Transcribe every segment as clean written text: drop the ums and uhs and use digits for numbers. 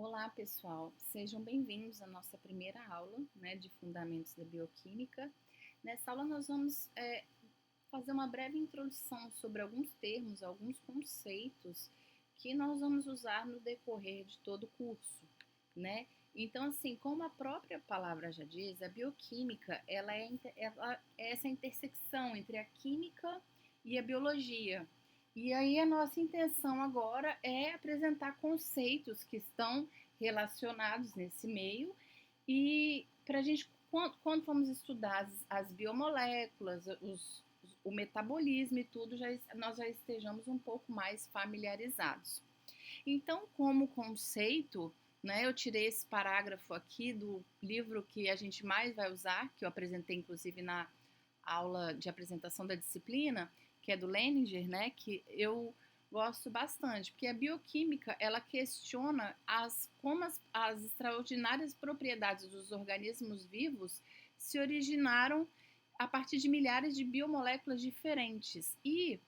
Olá, pessoal. Sejam bem-vindos à nossa primeira aula, de Fundamentos da Bioquímica. Nessa aula nós vamos fazer uma breve introdução sobre alguns termos, alguns conceitos que nós vamos usar no decorrer de todo o curso, né? Então, assim, como a própria palavra já diz, a bioquímica, ela é essa intersecção entre a química e a biologia. E aí a nossa intenção agora é apresentar conceitos que estão relacionados nesse meio e para a gente, quando vamos estudar as biomoléculas, o metabolismo e tudo, nós já estejamos um pouco mais familiarizados. Então, como conceito, né, eu tirei esse parágrafo aqui do livro que a gente mais vai usar, que eu apresentei inclusive na aula de apresentação da disciplina, que é do Leninger, né, que eu gosto bastante, porque a bioquímica, ela questiona como as extraordinárias propriedades dos organismos vivos se originaram a partir de milhares de biomoléculas diferentes. E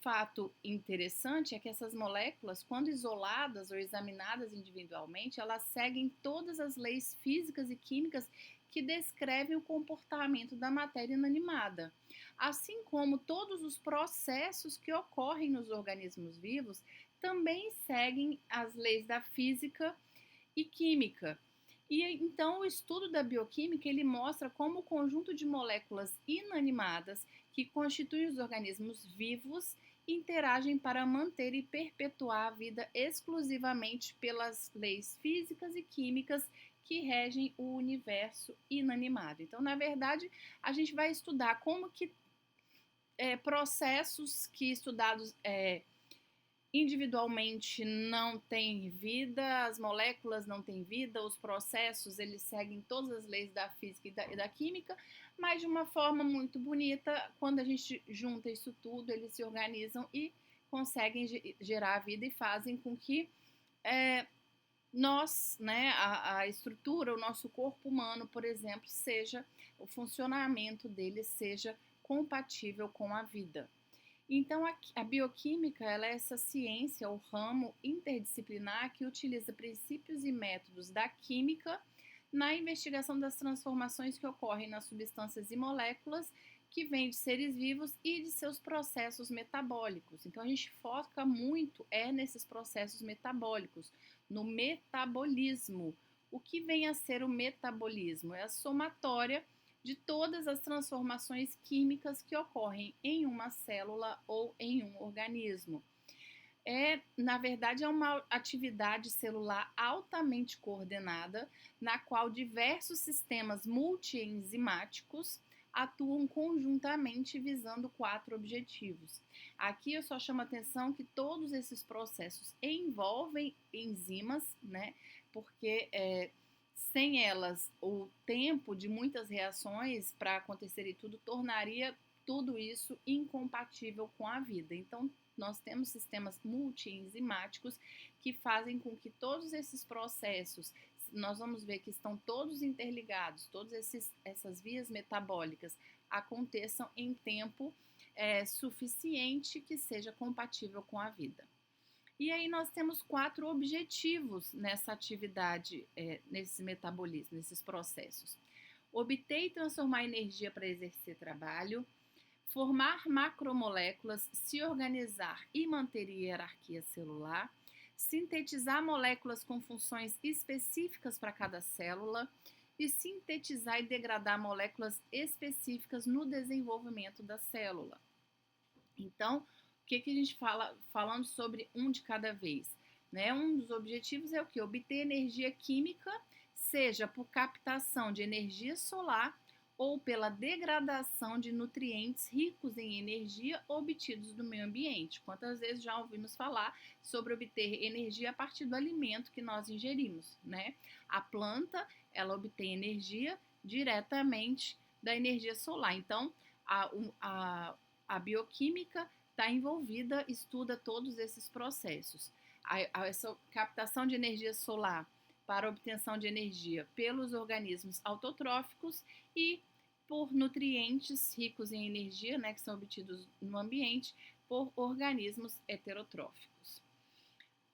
fato interessante é que essas moléculas, quando isoladas ou examinadas individualmente, elas seguem todas as leis físicas e químicas que descrevem o comportamento da matéria inanimada, assim como todos os processos que ocorrem nos organismos vivos também seguem as leis da física e química. E então o estudo da bioquímica ele mostra como o conjunto de moléculas inanimadas que constituem os organismos vivos interagem para manter e perpetuar a vida exclusivamente pelas leis físicas e químicas que regem o universo inanimado. Então, na verdade, a gente vai estudar como que processos que estudados individualmente não têm vida, as moléculas não têm vida, os processos eles seguem todas as leis da física e da química, mas de uma forma muito bonita, quando a gente junta isso tudo, eles se organizam e conseguem gerar vida e fazem com que nós, né, a estrutura, o nosso corpo humano, por exemplo, o funcionamento dele seja compatível com a vida. Então, a bioquímica ela é essa ciência, o ramo interdisciplinar que utiliza princípios e métodos da química na investigação das transformações que ocorrem nas substâncias e moléculas que vêm de seres vivos e de seus processos metabólicos. Então, a gente foca muito nesses processos metabólicos, no metabolismo. O que vem a ser o metabolismo? É a somatória de todas as transformações químicas que ocorrem em uma célula ou em um organismo. Na verdade, é uma atividade celular altamente coordenada, na qual diversos sistemas multienzimáticos atuam conjuntamente visando 4 objetivos. Aqui eu só chamo a atenção que todos esses processos envolvem enzimas, né? Porque sem elas, o tempo de muitas reações para acontecer e tudo tornaria tudo isso incompatível com a vida. Então, nós temos sistemas multienzimáticos que fazem com que todos esses processos, nós vamos ver que estão todos interligados, todas essas vias metabólicas aconteçam em tempo suficiente que seja compatível com a vida. E aí nós temos 4 objetivos nessa atividade, nesse metabolismo, nesses processos. Obter e transformar energia para exercer trabalho, formar macromoléculas, se organizar e manter hierarquia celular, sintetizar moléculas com funções específicas para cada célula e sintetizar e degradar moléculas específicas no desenvolvimento da célula. Então, o que a gente falando sobre um de cada vez? Né? Um dos objetivos é o que? Obter energia química, seja por captação de energia solar ou pela degradação de nutrientes ricos em energia obtidos do meio ambiente. Quantas vezes já ouvimos falar sobre obter energia a partir do alimento que nós ingerimos, né? A planta, ela obtém energia diretamente da energia solar. Então, a bioquímica está envolvida, estuda todos esses processos. Essa captação de energia solar para obtenção de energia pelos organismos autotróficos e por nutrientes ricos em energia, né, que são obtidos no ambiente por organismos heterotróficos.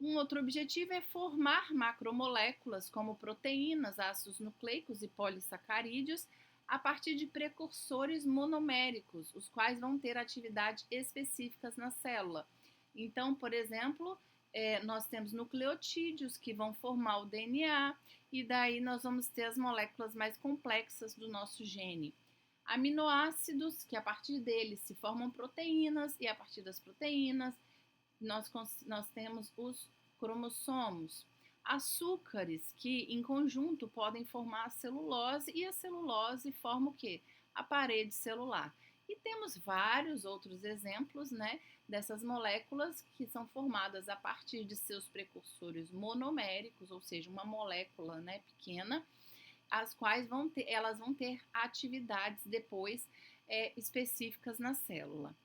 Um outro objetivo é formar macromoléculas como proteínas, ácidos nucleicos e polissacarídeos a partir de precursores monoméricos, os quais vão ter atividades específicas na célula. Então, por exemplo, nós temos nucleotídeos que vão formar o DNA e daí nós vamos ter as moléculas mais complexas do nosso gene. Aminoácidos, que a partir deles se formam proteínas e a partir das proteínas nós temos os cromossomos. Açúcares, que em conjunto podem formar a celulose, e a celulose forma o quê? A parede celular. E temos vários outros exemplos, né, dessas moléculas que são formadas a partir de seus precursores monoméricos, ou seja, uma molécula, né, pequena, as quais elas vão ter atividades depois específicas na célula.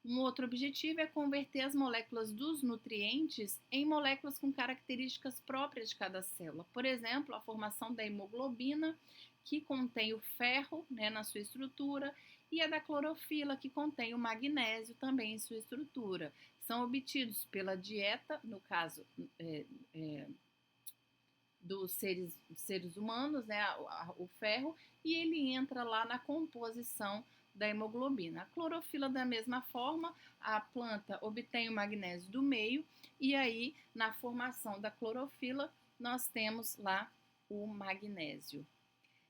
Um outro objetivo é converter as moléculas dos nutrientes em moléculas com características próprias de cada célula. Por exemplo, a formação da hemoglobina, que contém o ferro, né, na sua estrutura, e a da clorofila, que contém o magnésio também em sua estrutura. São obtidos pela dieta, no caso dos seres humanos, né, o ferro, e ele entra lá na composição da hemoglobina. A clorofila, da mesma forma, a planta obtém o magnésio do meio e aí, na formação da clorofila, nós temos lá o magnésio.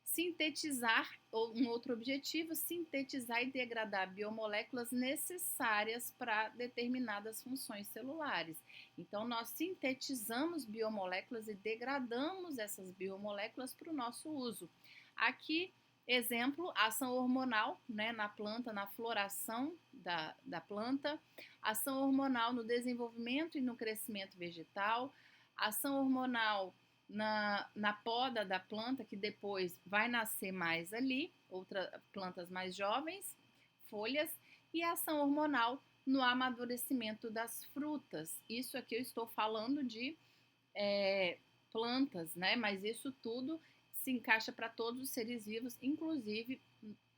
Sintetizar, um outro objetivo, sintetizar e degradar biomoléculas necessárias para determinadas funções celulares. Então, nós sintetizamos biomoléculas e degradamos essas biomoléculas para o nosso uso. Aqui, exemplo, ação hormonal, né, na planta, na floração da planta, ação hormonal no desenvolvimento e no crescimento vegetal, ação hormonal na poda da planta, que depois vai nascer mais ali, outras plantas mais jovens, folhas, e a ação hormonal no amadurecimento das frutas. Isso aqui eu estou falando de plantas, né? Mas isso tudo se encaixa para todos os seres vivos, inclusive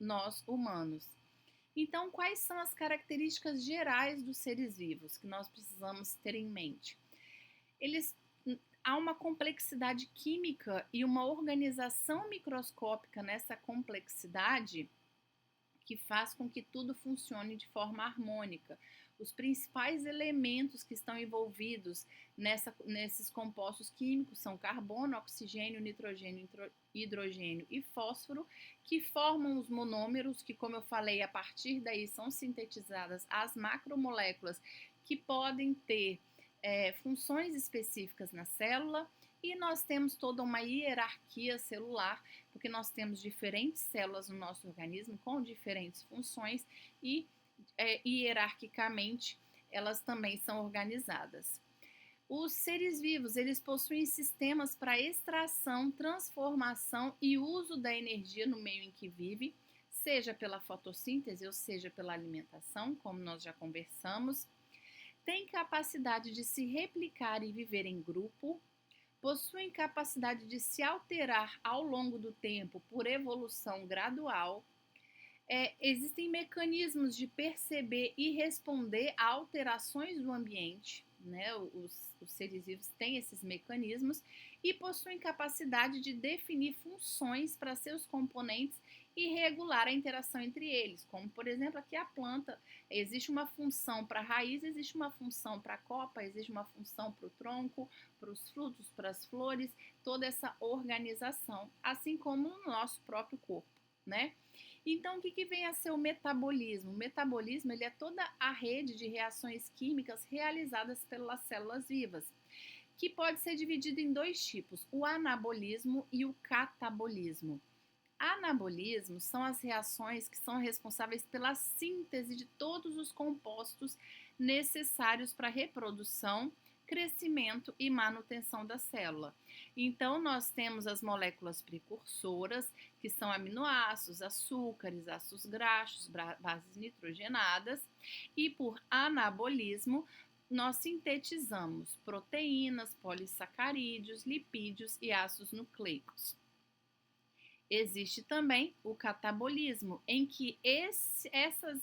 nós humanos. Então, quais são as características gerais dos seres vivos que nós precisamos ter em mente? Há uma complexidade química e uma organização microscópica nessa complexidade que faz com que tudo funcione de forma harmônica. Os principais elementos que estão envolvidos nesses compostos químicos são carbono, oxigênio, nitrogênio, hidrogênio e fósforo, que formam os monômeros, que, como eu falei, a partir daí são sintetizadas as macromoléculas que podem ter funções específicas na célula, e nós temos toda uma hierarquia celular, porque nós temos diferentes células no nosso organismo com diferentes funções e hierarquicamente elas também são organizadas. Os seres vivos, eles possuem sistemas para extração, transformação e uso da energia no meio em que vive, seja pela fotossíntese ou seja pela alimentação, como nós já conversamos. Tem capacidade de se replicar e viver em grupo, possuem capacidade de se alterar ao longo do tempo por evolução gradual. Existem mecanismos de perceber e responder a alterações do ambiente, né? Os seres vivos têm esses mecanismos e possuem capacidade de definir funções para seus componentes e regular a interação entre eles, como por exemplo aqui a planta, existe uma função para a raiz, existe uma função para a copa, existe uma função para o tronco, para os frutos, para as flores, toda essa organização, assim como no nosso próprio corpo, né? Então, o que vem a ser o metabolismo? O metabolismo, ele é toda a rede de reações químicas realizadas pelas células vivas, que pode ser dividido em dois tipos, o anabolismo e o catabolismo. Anabolismo são as reações que são responsáveis pela síntese de todos os compostos necessários para a reprodução, crescimento e manutenção da célula. Então, nós temos as moléculas precursoras, que são aminoácidos, açúcares, ácidos graxos, bases nitrogenadas, e por anabolismo, nós sintetizamos proteínas, polissacarídeos, lipídios e ácidos nucleicos. Existe também o catabolismo, em que essas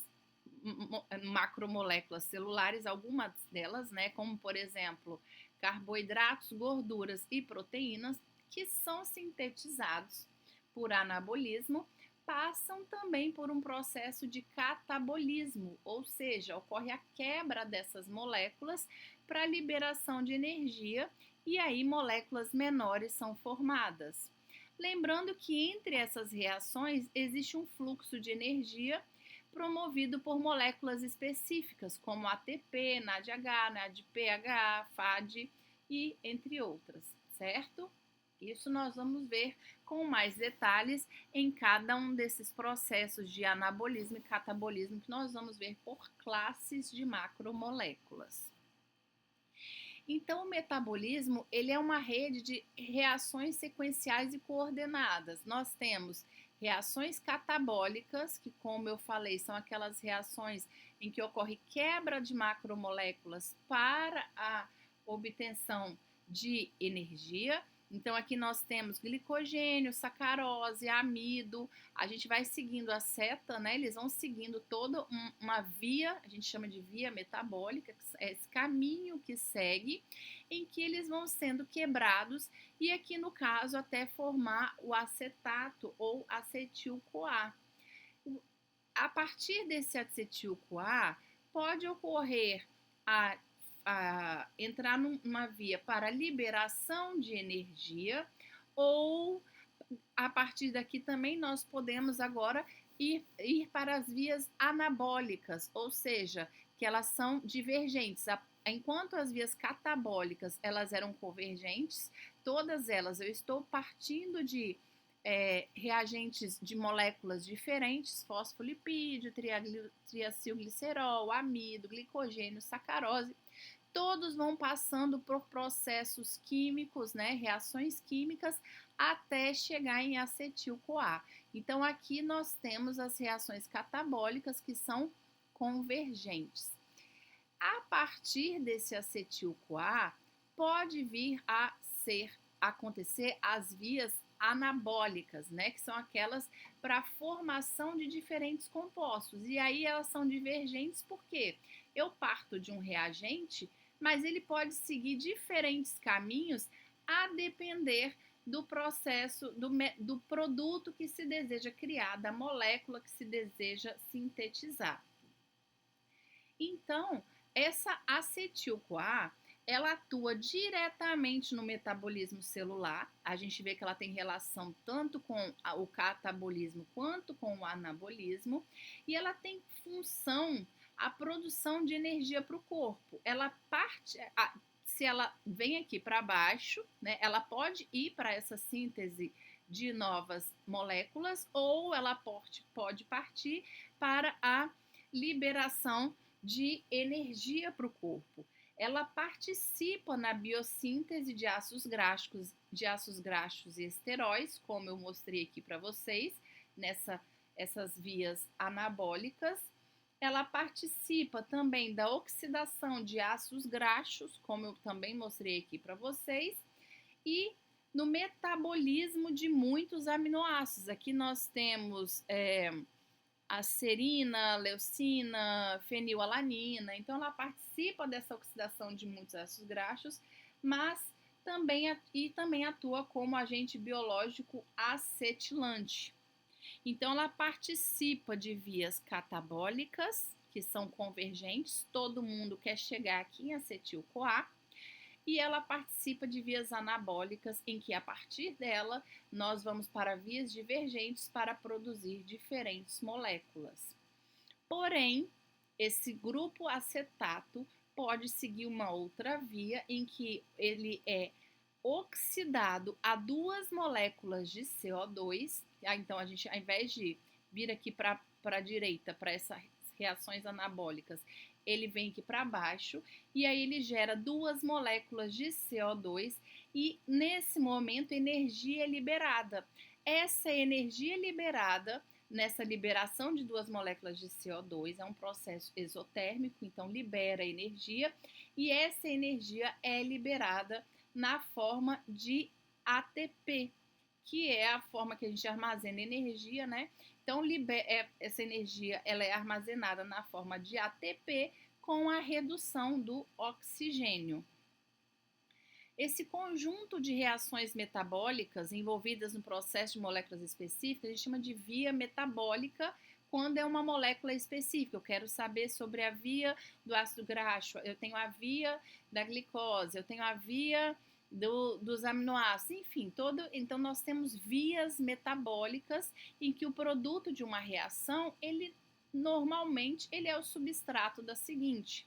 macromoléculas celulares, algumas delas, né, como por exemplo, carboidratos, gorduras e proteínas, que são sintetizados por anabolismo, passam também por um processo de catabolismo, ou seja, ocorre a quebra dessas moléculas para a liberação de energia e aí moléculas menores são formadas. Lembrando que entre essas reações existe um fluxo de energia promovido por moléculas específicas, como ATP, NADH, NADPH, FAD e entre outras, certo? Isso nós vamos ver com mais detalhes em cada um desses processos de anabolismo e catabolismo que nós vamos ver por classes de macromoléculas. Então, o metabolismo, ele é uma rede de reações sequenciais e coordenadas. Nós temos reações catabólicas, que como eu falei, são aquelas reações em que ocorre quebra de macromoléculas para a obtenção de energia. Então, aqui nós temos glicogênio, sacarose, amido. A gente vai seguindo a seta, né? Eles vão seguindo toda uma via, a gente chama de via metabólica, é esse caminho que segue, em que eles vão sendo quebrados e aqui no caso até formar o acetato ou acetil-CoA. A partir desse acetil-CoA, pode ocorrer entrar numa via para liberação de energia, ou a partir daqui também nós podemos agora ir para as vias anabólicas, ou seja, que elas são divergentes. Enquanto as vias catabólicas elas eram convergentes, todas elas eu estou partindo de reagentes de moléculas diferentes, fosfolipídio, triacilglicerol, amido, glicogênio, sacarose, todos vão passando por processos químicos, né, reações químicas, até chegar em acetil-CoA. Então, aqui nós temos as reações catabólicas que são convergentes. A partir desse acetil-CoA, pode vir a acontecer as vias anabólicas, né, que são aquelas para a formação de diferentes compostos. E aí elas são divergentes porque eu parto de um reagente, mas ele pode seguir diferentes caminhos a depender do processo, do produto que se deseja criar, da molécula que se deseja sintetizar. Então, essa acetil-CoA, ela atua diretamente no metabolismo celular. A gente vê que ela tem relação tanto com o catabolismo quanto com o anabolismo. E ela tem função a produção de energia para o corpo. Ela parte, se ela vem aqui para baixo, né, ela pode ir para essa síntese de novas moléculas ou ela pode partir para a liberação de energia para o corpo. Ela participa na biossíntese de ácidos graxos e esteróis, como eu mostrei aqui para vocês, essas vias anabólicas. Ela participa também da oxidação de ácidos graxos, como eu também mostrei aqui para vocês, e no metabolismo de muitos aminoácidos. Aqui nós temos a serina, leucina, fenilalanina. Então, ela participa dessa oxidação de muitos ácidos graxos, mas também atua como agente biológico acetilante. Então, ela participa de vias catabólicas, que são convergentes, todo mundo quer chegar aqui em acetil-CoA, e ela participa de vias anabólicas, em que a partir dela nós vamos para vias divergentes para produzir diferentes moléculas. Porém, esse grupo acetato pode seguir uma outra via em que ele é oxidado a duas moléculas de CO2. Então, a gente, ao invés de vir aqui para a direita, para essas reações anabólicas, ele vem aqui para baixo e aí ele gera duas moléculas de CO2 e nesse momento energia é liberada. Essa energia liberada nessa liberação de duas moléculas de CO2 é um processo exotérmico, então libera energia e essa energia é liberada na forma de ATP, que é a forma que a gente armazena energia, né? Então, essa energia ela é armazenada na forma de ATP com a redução do oxigênio. Esse conjunto de reações metabólicas envolvidas no processo de moléculas específicas, a gente chama de via metabólica quando é uma molécula específica. Eu quero saber sobre a via do ácido graxo, eu tenho a via da glicose, eu tenho a via dos aminoácidos, enfim, então nós temos vias metabólicas em que o produto de uma reação, normalmente ele é o substrato da seguinte.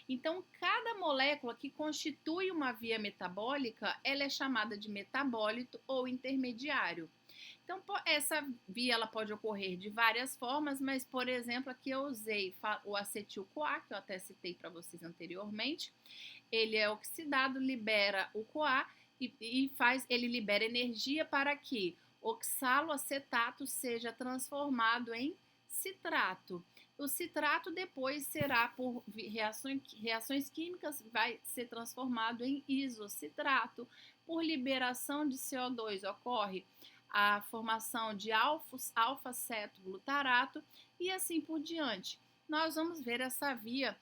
Então, cada molécula que constitui uma via metabólica, ela é chamada de metabólito ou intermediário. Então, essa via ela pode ocorrer de várias formas, mas, por exemplo, aqui eu usei o acetil-CoA, que eu até citei para vocês anteriormente. Ele é oxidado, libera o CoA ele libera energia para que oxaloacetato seja transformado em citrato. O citrato depois será, por reações químicas, vai ser transformado em isocitrato. Por liberação de CO2 ocorre a formação de alfa-cetoglutarato e assim por diante. Nós vamos ver essa via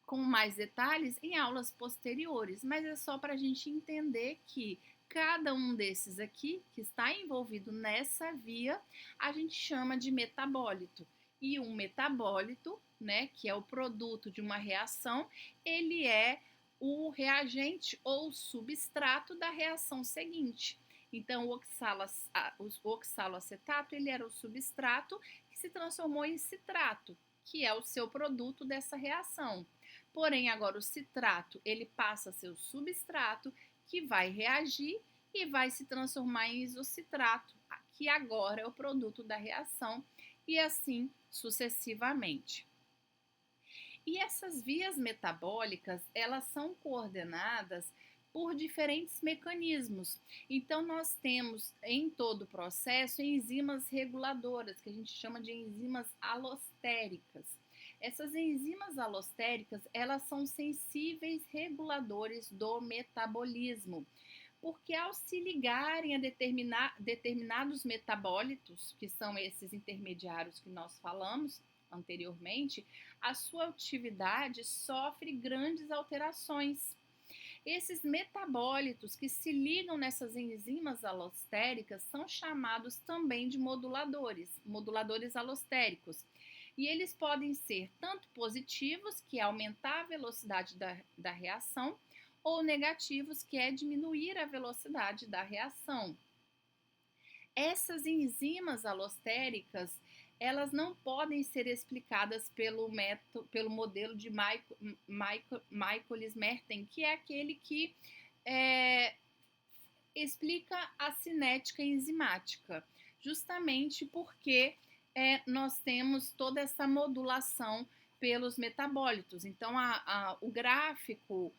com mais detalhes em aulas posteriores, mas é só para a gente entender que cada um desses aqui, que está envolvido nessa via, a gente chama de metabólito. E um metabólito, né, que é o produto de uma reação, ele é o reagente ou substrato da reação seguinte. Então, o oxaloacetato, ele era o substrato que se transformou em citrato, que é o seu produto dessa reação. Porém, agora o citrato, ele passa a ser o substrato que vai reagir e vai se transformar em isocitrato, que agora é o produto da reação, e assim sucessivamente. E essas vias metabólicas, elas são coordenadas por diferentes mecanismos. Então, nós temos em todo o processo enzimas reguladoras, que a gente chama de enzimas alostéricas. Essas enzimas alostéricas, elas são sensíveis reguladores do metabolismo, porque ao se ligarem a determinados metabólitos, que são esses intermediários que nós falamos anteriormente, a sua atividade sofre grandes alterações. Esses metabólitos que se ligam nessas enzimas alostéricas são chamados também de moduladores alostéricos. E eles podem ser tanto positivos, que é aumentar a velocidade da reação, ou negativos, que é diminuir a velocidade da reação. Essas enzimas alostéricas, elas não podem ser explicadas pelo modelo de Michaelis-Menten, que é aquele que explica a cinética enzimática, justamente porque nós temos toda essa modulação pelos metabólitos. Então, o gráfico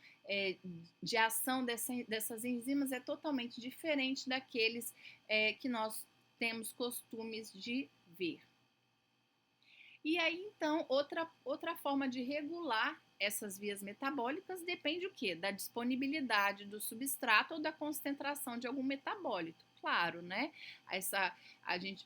de ação dessas enzimas é totalmente diferente daqueles que nós temos costumes de ver. E aí, então, outra forma de regular essas vias metabólicas depende o quê? Da disponibilidade do substrato ou da concentração de algum metabólito. Claro, né?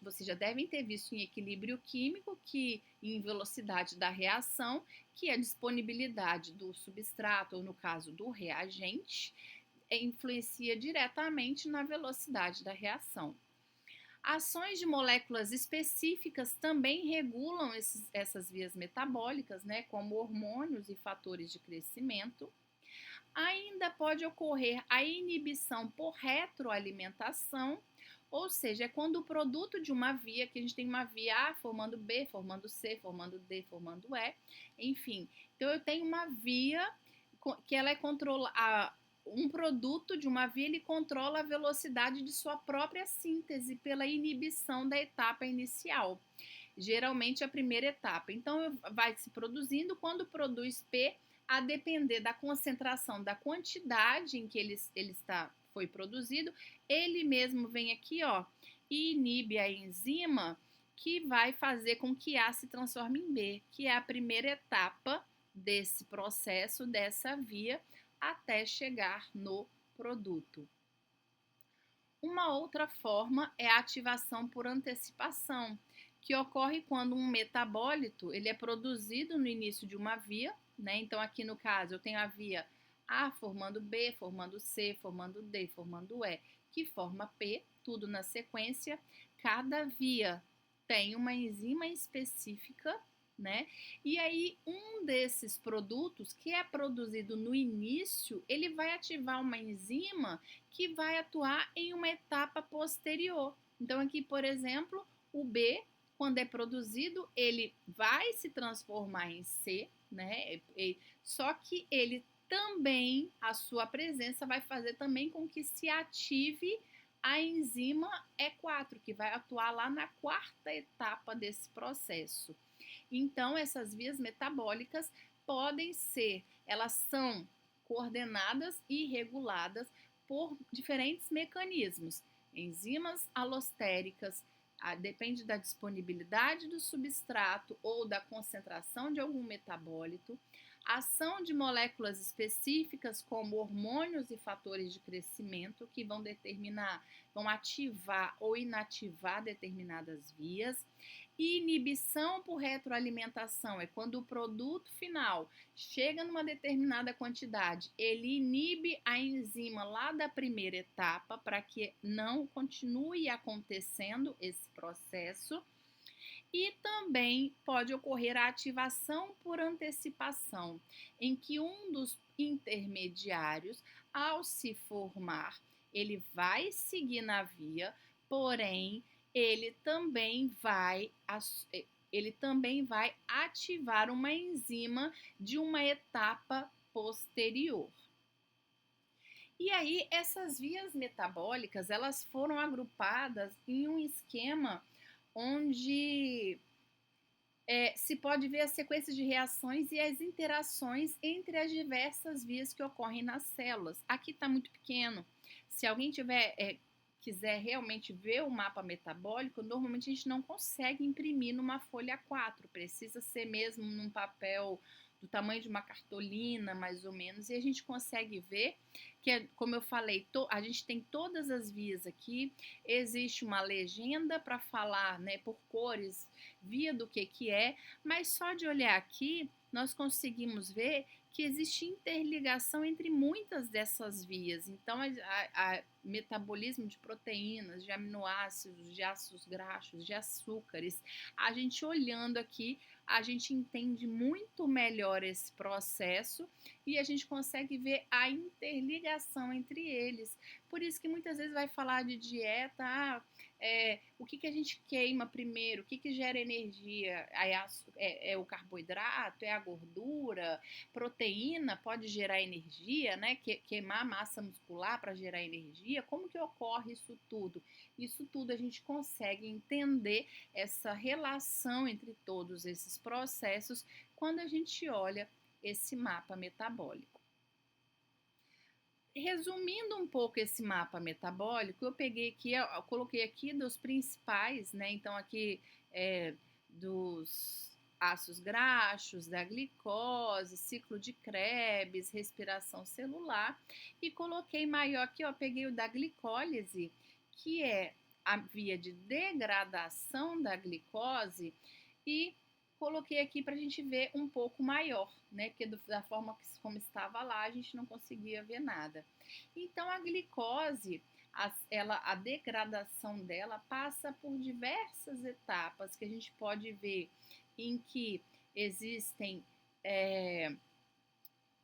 Vocês já devem ter visto em equilíbrio químico que em velocidade da reação, que a disponibilidade do substrato, ou no caso do reagente, influencia diretamente na velocidade da reação. Ações de moléculas específicas também regulam essas vias metabólicas, né, como hormônios e fatores de crescimento. Ainda pode ocorrer a inibição por retroalimentação, ou seja, é quando o produto de uma via, que a gente tem uma via A formando B, formando C, formando D, formando E, enfim. Então, eu tenho uma via que ela é controlada. Um produto de uma via, ele controla a velocidade de sua própria síntese pela inibição da etapa inicial, geralmente a primeira etapa. Então, vai se produzindo, quando produz P, a depender da concentração, da quantidade em que foi produzido, ele mesmo vem aqui, ó, e inibe a enzima que vai fazer com que A se transforme em B, que é a primeira etapa desse processo, dessa via, até chegar no produto. Uma outra forma é a ativação por antecipação, que ocorre quando um metabólito ele é produzido no início de uma via, né? Então, aqui no caso, eu tenho a via A formando B, formando C, formando D, formando E, que forma P, tudo na sequência. Cada via tem uma enzima específica, né? E aí, um desses produtos que é produzido no início, ele vai ativar uma enzima que vai atuar em uma etapa posterior. Então, aqui, por exemplo, o B, quando é produzido, ele vai se transformar em C, né? Só que ele também, a sua presença vai fazer também com que se ative a enzima E4, que vai atuar lá na quarta etapa desse processo. Então, essas vias metabólicas podem ser, elas são coordenadas e reguladas por diferentes mecanismos. Enzimas alostéricas, depende da disponibilidade do substrato ou da concentração de algum metabólito. Ação de moléculas específicas como hormônios e fatores de crescimento que vão determinar, vão ativar ou inativar determinadas vias. Inibição por retroalimentação é quando o produto final chega numa determinada quantidade, ele inibe a enzima lá da primeira etapa para que não continue acontecendo esse processo. E também pode ocorrer a ativação por antecipação, em que um dos intermediários, ao se formar, ele vai seguir na via, porém ele também vai ativar uma enzima de uma etapa posterior. E aí essas vias metabólicas, elas foram agrupadas em um esquema onde se pode ver as sequências de reações e as interações entre as diversas vias que ocorrem nas células. Aqui está muito pequeno. Se alguém quiser realmente ver o mapa metabólico, normalmente a gente não consegue imprimir numa folha A4, precisa ser mesmo num papel do tamanho de uma cartolina, mais ou menos, e a gente consegue ver que, como eu falei, a gente tem todas as vias aqui, existe uma legenda para falar, né, por cores, via do que é, mas só de olhar aqui, nós conseguimos ver que existe interligação entre muitas dessas vias. Então, a metabolismo de proteínas, de aminoácidos, de ácidos graxos, de açúcares, a gente olhando aqui, a gente entende muito melhor esse processo e a gente consegue ver a interligação entre eles. Por isso que muitas vezes vai falar de dieta, o que a gente queima primeiro, o que gera energia, é o carboidrato, é a gordura, proteína pode gerar energia, né? Queimar massa muscular para gerar energia. Como que ocorre isso tudo? Isso tudo a gente consegue entender essa relação entre todos esses processos quando a gente olha esse mapa metabólico. Resumindo um pouco esse mapa metabólico, eu peguei aqui, eu coloquei aqui dos principais, né? Então aqui dos ácidos graxos, da glicose, ciclo de Krebs, respiração celular, e coloquei maior aqui, ó, peguei o da glicólise, que é a via de degradação da glicose, e coloquei aqui para a gente ver um pouco maior, né? Porque da forma como estava lá, a gente não conseguia ver nada. Então, a glicose, a degradação dela passa por diversas etapas que a gente pode ver em que existem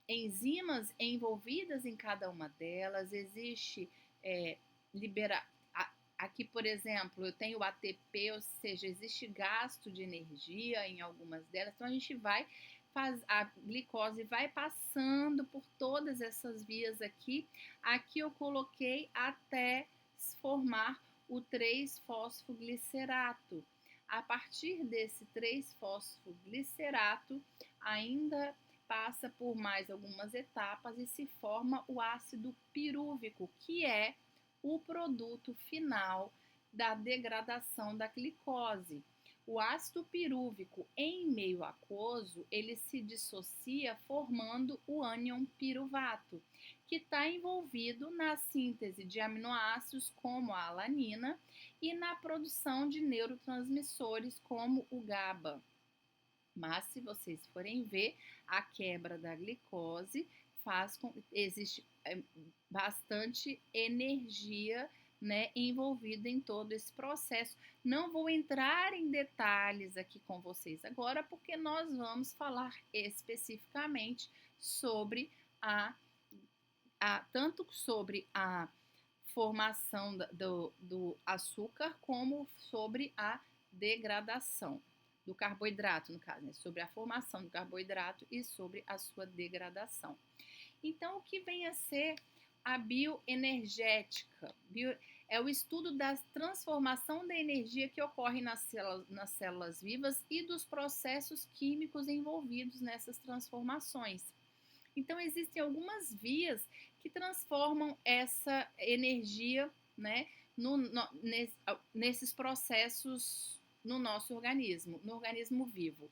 enzimas envolvidas em cada uma delas, existe aqui, por exemplo, eu tenho o ATP, ou seja, existe gasto de energia em algumas delas, então a gente a glicose vai passando por todas essas vias aqui. Aqui eu coloquei até formar o 3-fosfoglicerato. A partir desse 3-fosfoglicerato, ainda passa por mais algumas etapas e se forma o ácido pirúvico, que é o produto final da degradação da glicose. O ácido pirúvico em meio aquoso, ele se dissocia formando o ânion piruvato, que está envolvido na síntese de aminoácidos, como a alanina, e na produção de neurotransmissores, como o GABA. Mas, se vocês forem ver, a quebra da glicose existe bastante energia, né, envolvida em todo esse processo. Não vou entrar em detalhes aqui com vocês agora, porque nós vamos falar especificamente sobre tanto sobre a formação do açúcar, como sobre a degradação do carboidrato, no caso, né? Sobre a formação do carboidrato e sobre a sua degradação. Então, o que vem a ser a bioenergética? É o estudo da transformação da energia que ocorre nas células vivas e dos processos químicos envolvidos nessas transformações. Então, existem algumas vias que transformam essa energia, né, nesses processos no nosso organismo, no organismo vivo.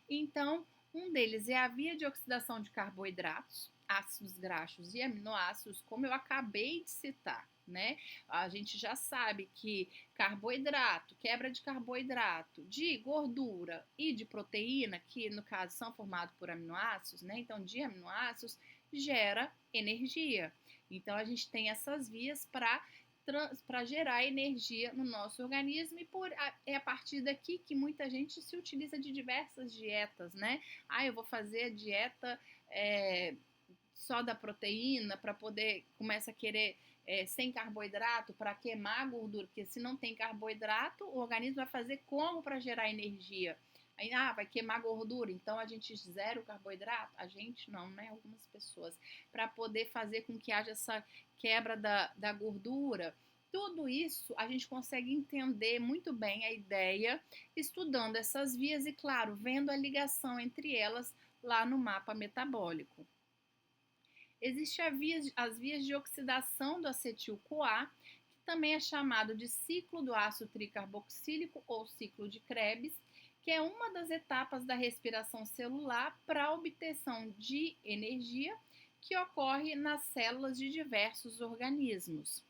Então, um deles é a via de oxidação de carboidratos, ácidos graxos e aminoácidos, como eu acabei de citar, né? A gente já sabe que carboidrato, quebra de carboidrato, de gordura e de proteína, que no caso são formados por aminoácidos, né? Então, de aminoácidos gera energia. Então, a gente tem essas vias para gerar energia no nosso organismo, e é a partir daqui que muita gente se utiliza de diversas dietas, né? Eu vou fazer a dieta só da proteína para poder, começa a querer sem carboidrato para queimar a gordura, porque se não tem carboidrato, o organismo vai fazer como para gerar energia? Aí, vai queimar gordura, então a gente zera o carboidrato? A gente não, né? Algumas pessoas. Para poder fazer com que haja essa quebra da gordura. Tudo isso a gente consegue entender muito bem a ideia estudando essas vias e, claro, vendo a ligação entre elas lá no mapa metabólico. Existem as vias de oxidação do acetil-CoA, que também é chamado de ciclo do ácido tricarboxílico ou ciclo de Krebs, que é uma das etapas da respiração celular para a obtenção de energia que ocorre nas células de diversos organismos.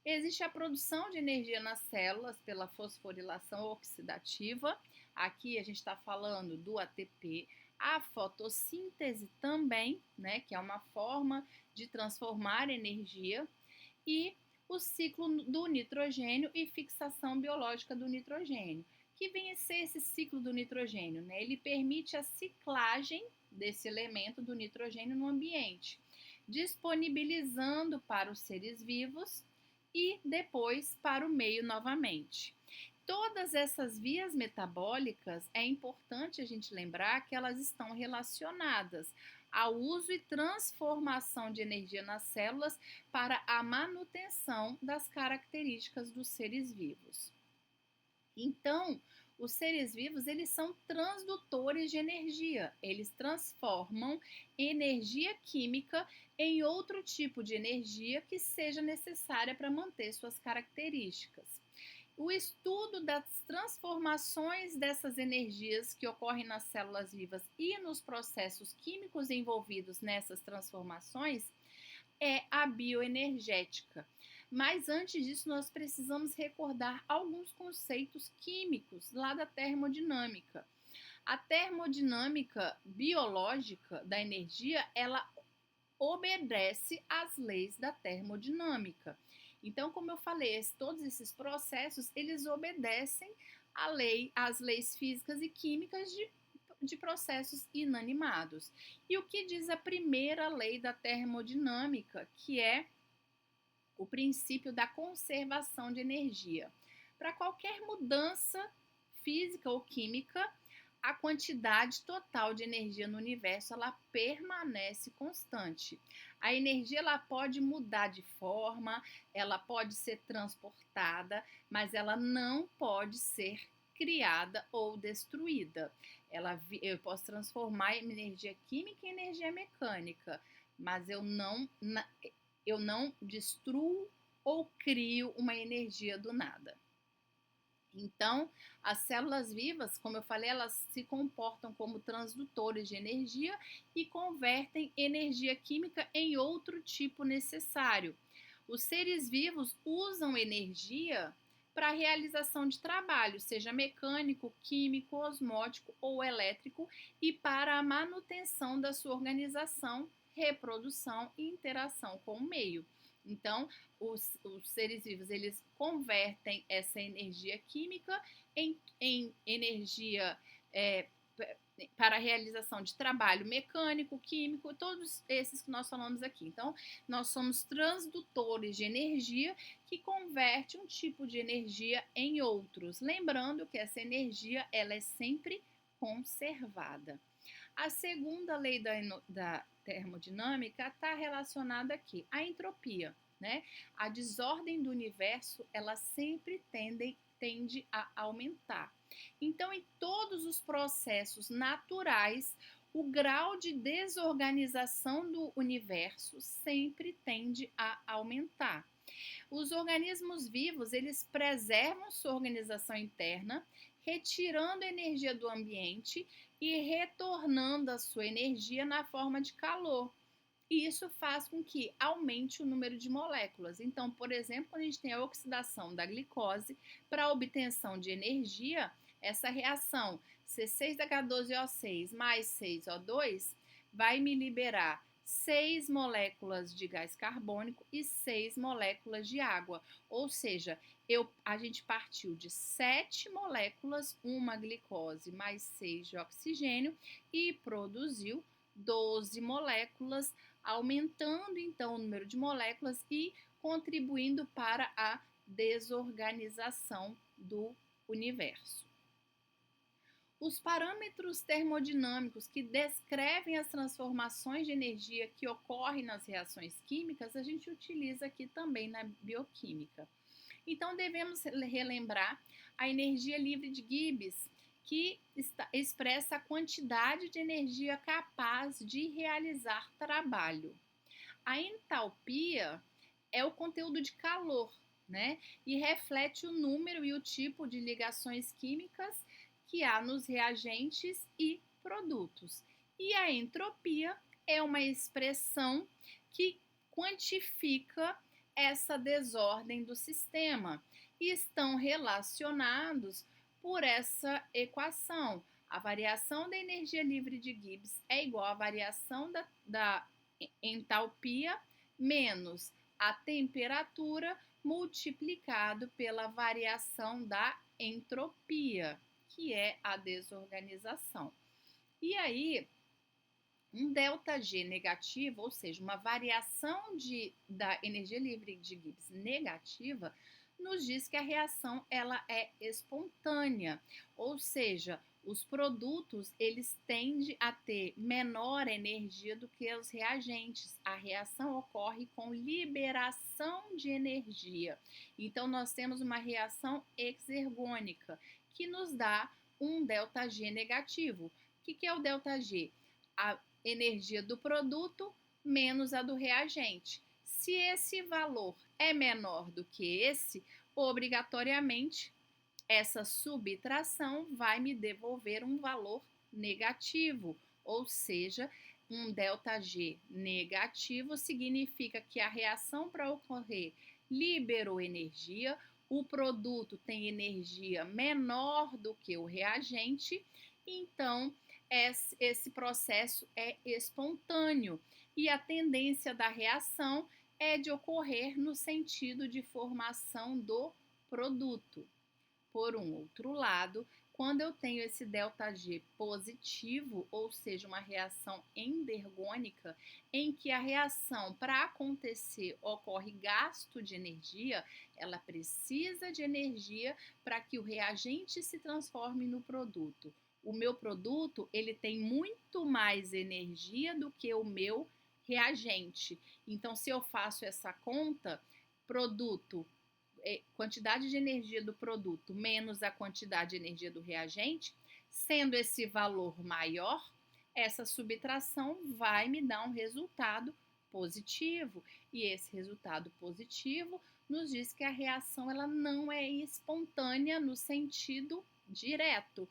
Existe a produção de energia nas células pela fosforilação oxidativa. Aqui a gente está falando do ATP, a fotossíntese também, né, que é uma forma de transformar energia, e o ciclo do nitrogênio e fixação biológica do nitrogênio. Que vem a ser esse ciclo do nitrogênio, né? Ele permite a ciclagem desse elemento do nitrogênio no ambiente, disponibilizando para os seres vivos e depois para o meio novamente. Todas essas vias metabólicas, é importante a gente lembrar que elas estão relacionadas ao uso e transformação de energia nas células para a manutenção das características dos seres vivos. Então, os seres vivos, eles são transdutores de energia. Eles transformam energia química em outro tipo de energia que seja necessária para manter suas características. O estudo das transformações dessas energias que ocorrem nas células vivas e nos processos químicos envolvidos nessas transformações é a bioenergética. Mas antes disso, nós precisamos recordar alguns conceitos químicos lá da termodinâmica. A termodinâmica biológica da energia, ela obedece às leis da termodinâmica. Então, como eu falei, todos esses processos, eles obedecem às leis físicas e químicas de processos inanimados. E o que diz a primeira lei da termodinâmica, que é o princípio da conservação de energia? Para qualquer mudança física ou química, a quantidade total de energia no universo, ela permanece constante. A energia, ela pode mudar de forma, ela pode ser transportada, mas ela não pode ser criada ou destruída. Eu posso transformar energia química em energia mecânica, mas eu não destruo ou crio uma energia do nada. Então, as células vivas, como eu falei, elas se comportam como transdutores de energia e convertem energia química em outro tipo necessário. Os seres vivos usam energia para a realização de trabalho, seja mecânico, químico, osmótico ou elétrico, e para a manutenção da sua organização, reprodução e interação com o meio. Então, os seres vivos, eles convertem essa energia química em energia para a realização de trabalho mecânico, químico, todos esses que nós falamos aqui. Então, nós somos transdutores de energia que converte um tipo de energia em outros. Lembrando que essa energia, ela é sempre conservada. A segunda lei da termodinâmica está relacionada aqui à entropia, né? A desordem do universo, ela sempre tende a aumentar. Então, em todos os processos naturais, o grau de desorganização do universo sempre tende a aumentar. Os organismos vivos, eles preservam sua organização interna, retirando energia do ambiente e retornando a sua energia na forma de calor. E isso faz com que aumente o número de moléculas. Então, por exemplo, quando a gente tem a oxidação da glicose, para a obtenção de energia, essa reação C6H12O6 mais 6O2 vai me liberar 6 moléculas de gás carbônico e 6 moléculas de água. Ou seja, a gente partiu de 7 moléculas, uma glicose mais 6 de oxigênio, e produziu 12 moléculas, aumentando então o número de moléculas e contribuindo para a desorganização do universo. Os parâmetros termodinâmicos que descrevem as transformações de energia que ocorrem nas reações químicas, a gente utiliza aqui também na bioquímica. Então, devemos relembrar a energia livre de Gibbs, que expressa a quantidade de energia capaz de realizar trabalho. A entalpia é o conteúdo de calor, né? E reflete o número e o tipo de ligações químicas que há nos reagentes e produtos. E a entropia é uma expressão que quantifica essa desordem do sistema e estão relacionados por essa equação. A variação da energia livre de Gibbs é igual à variação da entalpia menos a temperatura multiplicado pela variação da entropia, que é a desorganização. E aí, um ΔG negativo, ou seja, uma variação da energia livre de Gibbs negativa, nos diz que a reação ela é espontânea, ou seja, os produtos eles tendem a ter menor energia do que os reagentes. A reação ocorre com liberação de energia. Então, nós temos uma reação exergônica, que nos dá um ΔG negativo. O que é o ΔG? A energia do produto menos a do reagente. Se esse valor é menor do que esse, obrigatoriamente essa subtração vai me devolver um valor negativo, ou seja, um ΔG negativo significa que a reação para ocorrer liberou energia, o produto tem energia menor do que o reagente, então esse processo é espontâneo e a tendência da reação é de ocorrer no sentido de formação do produto. Por um outro lado, quando eu tenho esse ΔG positivo, ou seja, uma reação endergônica, em que a reação, para acontecer, ocorre gasto de energia, ela precisa de energia para que o reagente se transforme no produto. O meu produto, ele tem muito mais energia do que o meu reagente. Então, se eu faço essa conta, produto quantidade de energia do produto menos a quantidade de energia do reagente, sendo esse valor maior, essa subtração vai me dar um resultado positivo. E esse resultado positivo nos diz que a reação ela não é espontânea no sentido direto.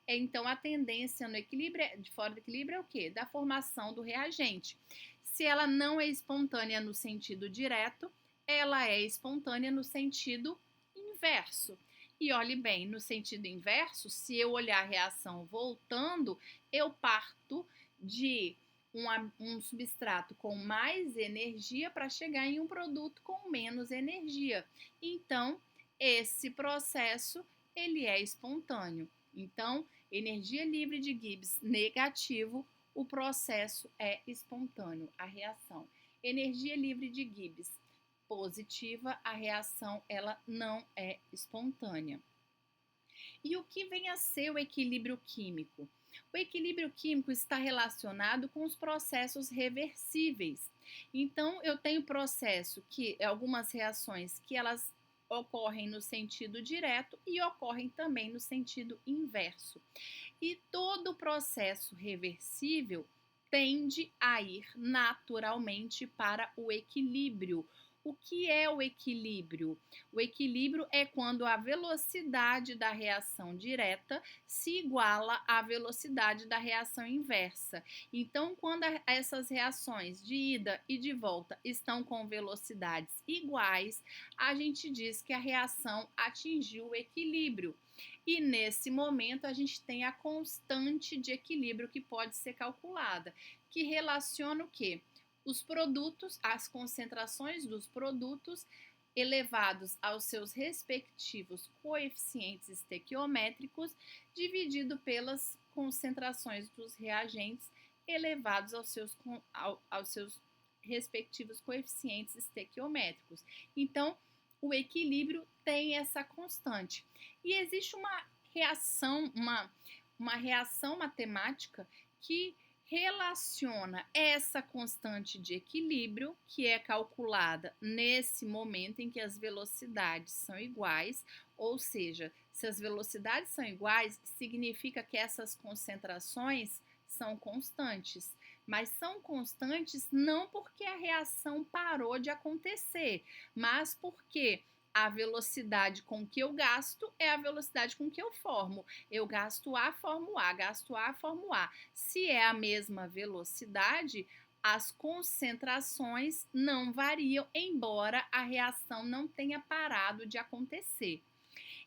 Então, a tendência no equilíbrio, de fora do equilíbrio é o quê? Da formação do reagente. Se ela não é espontânea no sentido direto, ela é espontânea no sentido inverso. E olhe bem, no sentido inverso, se eu olhar a reação voltando, eu parto de um substrato com mais energia para chegar em um produto com menos energia. Então, esse processo ele é espontâneo. Então, energia livre de Gibbs negativo, o processo é espontâneo, a reação. Energia livre de Gibbs positiva, a reação ela não é espontânea. E o que vem a ser o equilíbrio químico? O equilíbrio químico está relacionado com os processos reversíveis. Então, eu tenho processo que algumas reações que elas ocorrem no sentido direto e ocorrem também no sentido inverso. E todo processo reversível tende a ir naturalmente para o equilíbrio. O que é o equilíbrio? O equilíbrio é quando a velocidade da reação direta se iguala à velocidade da reação inversa. Então, quando essas reações de ida e de volta estão com velocidades iguais, a gente diz que a reação atingiu o equilíbrio. E nesse momento a gente tem a constante de equilíbrio que pode ser calculada, que relaciona o quê? Os produtos, as concentrações dos produtos elevados aos seus respectivos coeficientes estequiométricos, dividido pelas concentrações dos reagentes elevados aos seus respectivos coeficientes estequiométricos. Então, o equilíbrio tem essa constante. E existe uma reação matemática que relaciona essa constante de equilíbrio, que é calculada nesse momento em que as velocidades são iguais, ou seja, se as velocidades são iguais, significa que essas concentrações são constantes. Mas são constantes não porque a reação parou de acontecer, mas porque a velocidade com que eu gasto é a velocidade com que eu formo. Eu gasto A, formo A, gasto A, formo A. Se é a mesma velocidade, as concentrações não variam, embora a reação não tenha parado de acontecer.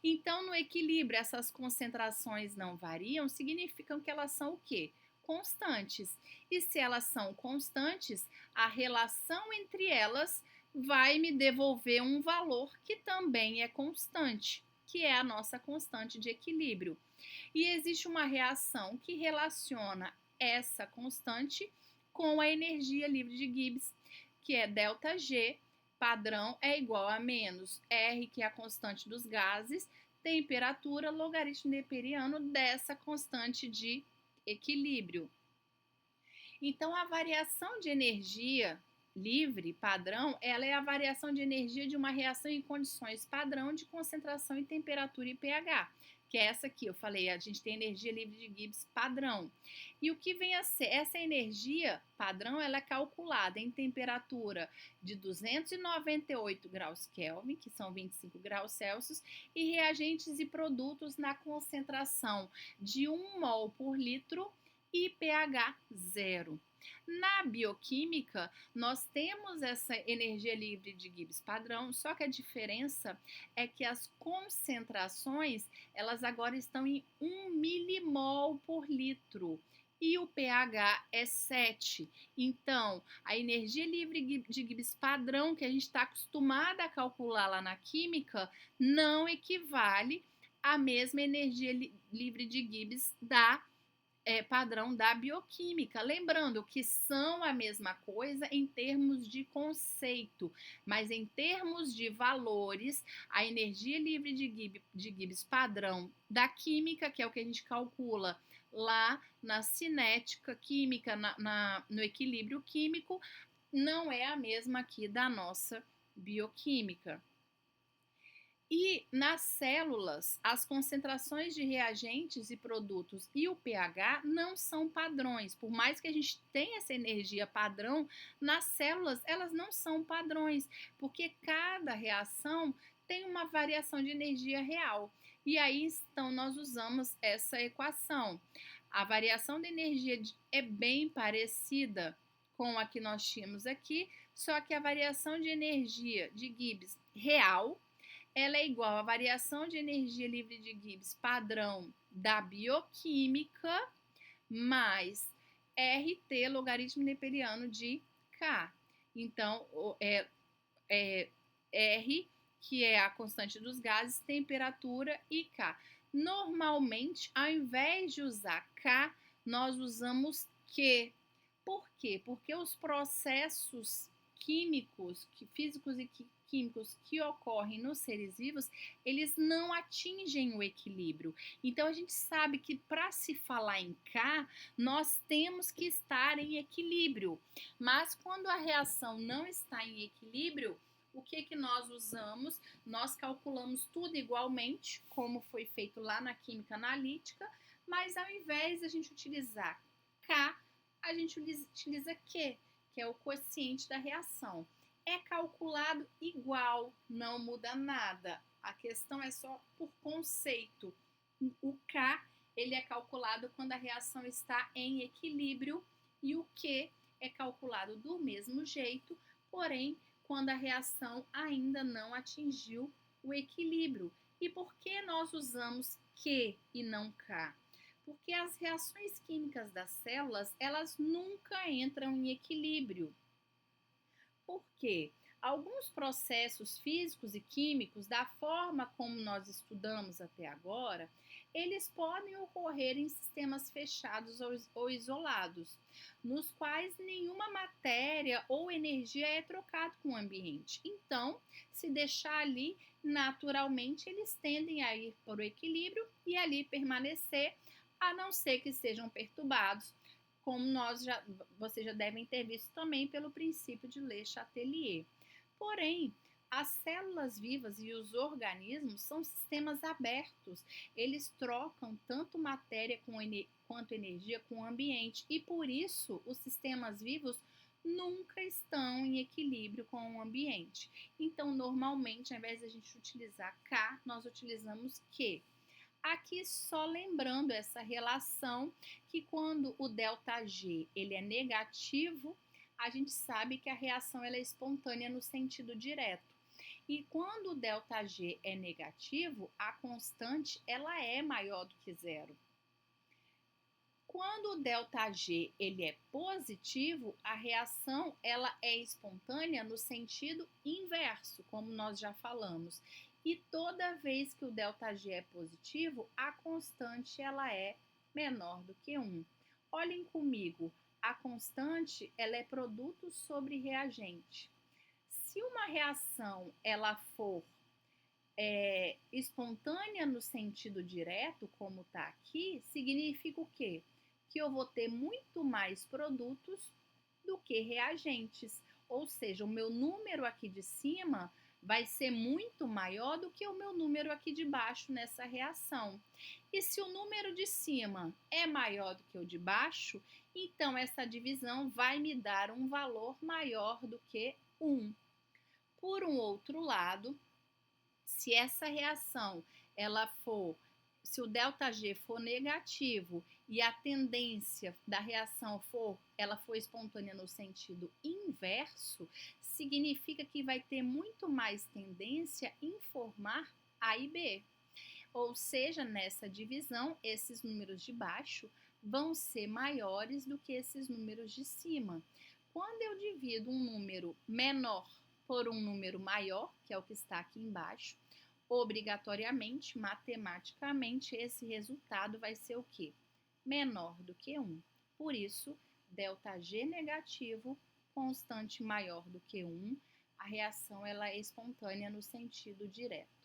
Então, no equilíbrio, essas concentrações não variam, significam que elas são o quê? Constantes. E se elas são constantes, a relação entre elas vai me devolver um valor que também é constante, que é a nossa constante de equilíbrio. E existe uma reação que relaciona essa constante com a energia livre de Gibbs, que é ΔG, padrão é igual a menos R, que é a constante dos gases, temperatura, logaritmo neperiano dessa constante de equilíbrio. Então, a variação de energia livre, padrão, ela é a variação de energia de uma reação em condições padrão de concentração em temperatura e pH, que é essa aqui, eu falei, a gente tem energia livre de Gibbs padrão. E o que vem a ser? Essa energia padrão, ela é calculada em temperatura de 298 graus Kelvin, que são 25 graus Celsius, e reagentes e produtos na concentração de 1 mol por litro e pH 0. Na bioquímica, nós temos essa energia livre de Gibbs padrão, só que a diferença é que as concentrações, elas agora estão em 1 milimol por litro e o pH é 7. Então, a energia livre de Gibbs padrão, que a gente está acostumada a calcular lá na química, não equivale à mesma energia livre de Gibbs padrão da bioquímica. Lembrando que são a mesma coisa em termos de conceito, mas em termos de valores, a energia livre de Gibbs padrão da química, que é o que a gente calcula lá na cinética química, no equilíbrio químico, não é a mesma aqui da nossa bioquímica. E nas células, as concentrações de reagentes e produtos e o pH não são padrões. Por mais que a gente tenha essa energia padrão, nas células elas não são padrões, porque cada reação tem uma variação de energia real. E aí, então, nós usamos essa equação. A variação de energia é bem parecida com a que nós tínhamos aqui, só que a variação de energia de Gibbs real ela é igual à variação de energia livre de Gibbs padrão da bioquímica mais RT, logaritmo neperiano de K. Então, R, que é a constante dos gases, temperatura e K. Normalmente, ao invés de usar K, nós usamos Q. Por quê? Porque os processos químicos, físicos e químicos que ocorrem nos seres vivos, eles não atingem o equilíbrio. Então a gente sabe que para se falar em K, nós temos que estar em equilíbrio. Mas quando a reação não está em equilíbrio, o que nós usamos? Nós calculamos tudo igualmente, como foi feito lá na química analítica, mas ao invés de a gente utilizar K, a gente utiliza Q, que é o quociente da reação. É calculado igual, não muda nada. A questão é só por conceito. O K, ele é calculado quando a reação está em equilíbrio e o Q é calculado do mesmo jeito, porém, quando a reação ainda não atingiu o equilíbrio. E por que nós usamos Q e não K? Porque as reações químicas das células, elas nunca entram em equilíbrio. Por quê? Alguns processos físicos e químicos, da forma como nós estudamos até agora, eles podem ocorrer em sistemas fechados ou isolados, nos quais nenhuma matéria ou energia é trocada com o ambiente. Então, se deixar ali, naturalmente eles tendem a ir para o equilíbrio e ali permanecer, a não ser que sejam perturbados, como vocês já devem ter visto também pelo princípio de Le Chatelier. Porém, as células vivas e os organismos são sistemas abertos. Eles trocam tanto matéria quanto energia com o ambiente e por isso os sistemas vivos nunca estão em equilíbrio com o ambiente. Então, normalmente, ao invés de a gente utilizar K, nós utilizamos Q. Aqui só lembrando essa relação que quando o ΔG ele é negativo, a gente sabe que a reação ela é espontânea no sentido direto. E quando o ΔG é negativo, a constante ela é maior do que zero. Quando o ΔG ele é positivo, a reação ela é espontânea no sentido inverso, como nós já falamos. E toda vez que o ΔG é positivo, a constante ela é menor do que 1. Olhem comigo, a constante ela é produto sobre reagente. Se uma reação ela for espontânea no sentido direto, como está aqui, significa o quê? Que eu vou ter muito mais produtos do que reagentes. Ou seja, o meu número aqui de cima vai ser muito maior do que o meu número aqui de baixo nessa reação. E se o número de cima é maior do que o de baixo, então essa divisão vai me dar um valor maior do que 1. Por um outro lado, se essa reação se o ΔG for negativo e a tendência da reação ela for espontânea no sentido inverso, significa que vai ter muito mais tendência em formar A e B. Ou seja, nessa divisão, esses números de baixo vão ser maiores do que esses números de cima. Quando eu divido um número menor por um número maior, que é o que está aqui embaixo, obrigatoriamente, matematicamente, esse resultado vai ser o quê? Menor do que 1. Por isso, ΔG negativo, constante maior do que 1, a reação ela é espontânea no sentido direto.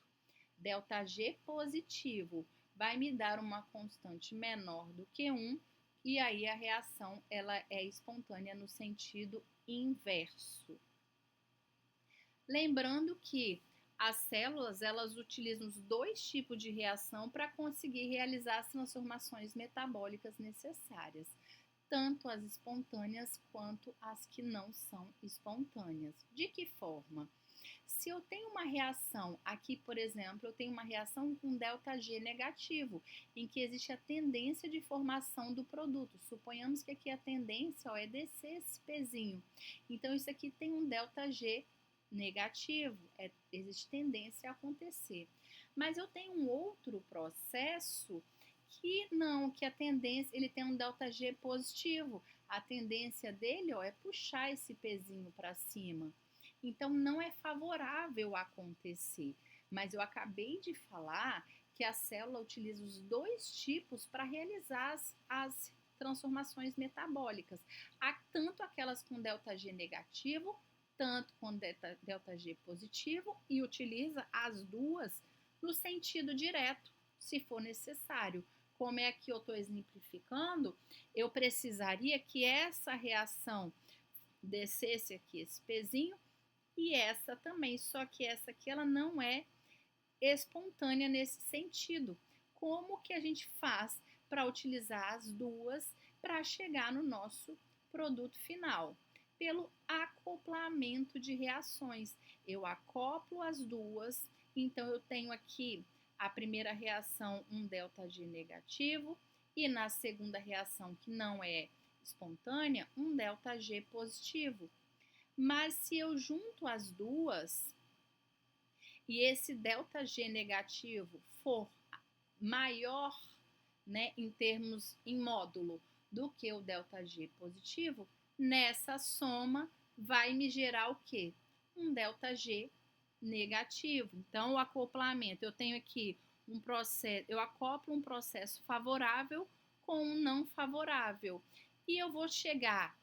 ΔG positivo vai me dar uma constante menor do que 1, e aí a reação ela é espontânea no sentido inverso. Lembrando que As células, elas utilizam os dois tipos de reação para conseguir realizar as transformações metabólicas necessárias, tanto as espontâneas quanto as que não são espontâneas. De que forma? Se eu tenho uma reação, aqui, por exemplo, eu tenho uma reação com ΔG negativo, em que existe a tendência de formação do produto. Suponhamos que aqui a tendência é descer esse pezinho. Então, isso aqui tem um ΔG negativo, existe tendência a acontecer. Mas eu tenho um outro processo que não, que a tendência, ele tem um ΔG positivo. A tendência dele é puxar esse pezinho para cima. Então, não é favorável acontecer. Mas eu acabei de falar que a célula utiliza os dois tipos para realizar as transformações metabólicas. Há tanto aquelas com ΔG negativo, tanto com ΔG positivo, e utiliza as duas no sentido direto, se for necessário. Como é que eu estou exemplificando, eu precisaria que essa reação descesse aqui esse pezinho, e essa também, só que essa aqui ela não é espontânea nesse sentido. Como que a gente faz para utilizar as duas para chegar no nosso produto final? Pelo acoplamento de reações. Eu acoplo as duas, então eu tenho aqui a primeira reação um ΔG negativo e na segunda reação, que não é espontânea, um ΔG positivo. Mas se eu junto as duas e esse ΔG negativo for maior, né, em módulo do que o ΔG positivo, nessa soma vai me gerar o quê? Um ΔG negativo. Então, o acoplamento, eu tenho aqui um processo, eu acoplo um processo favorável com um não favorável. E eu vou chegar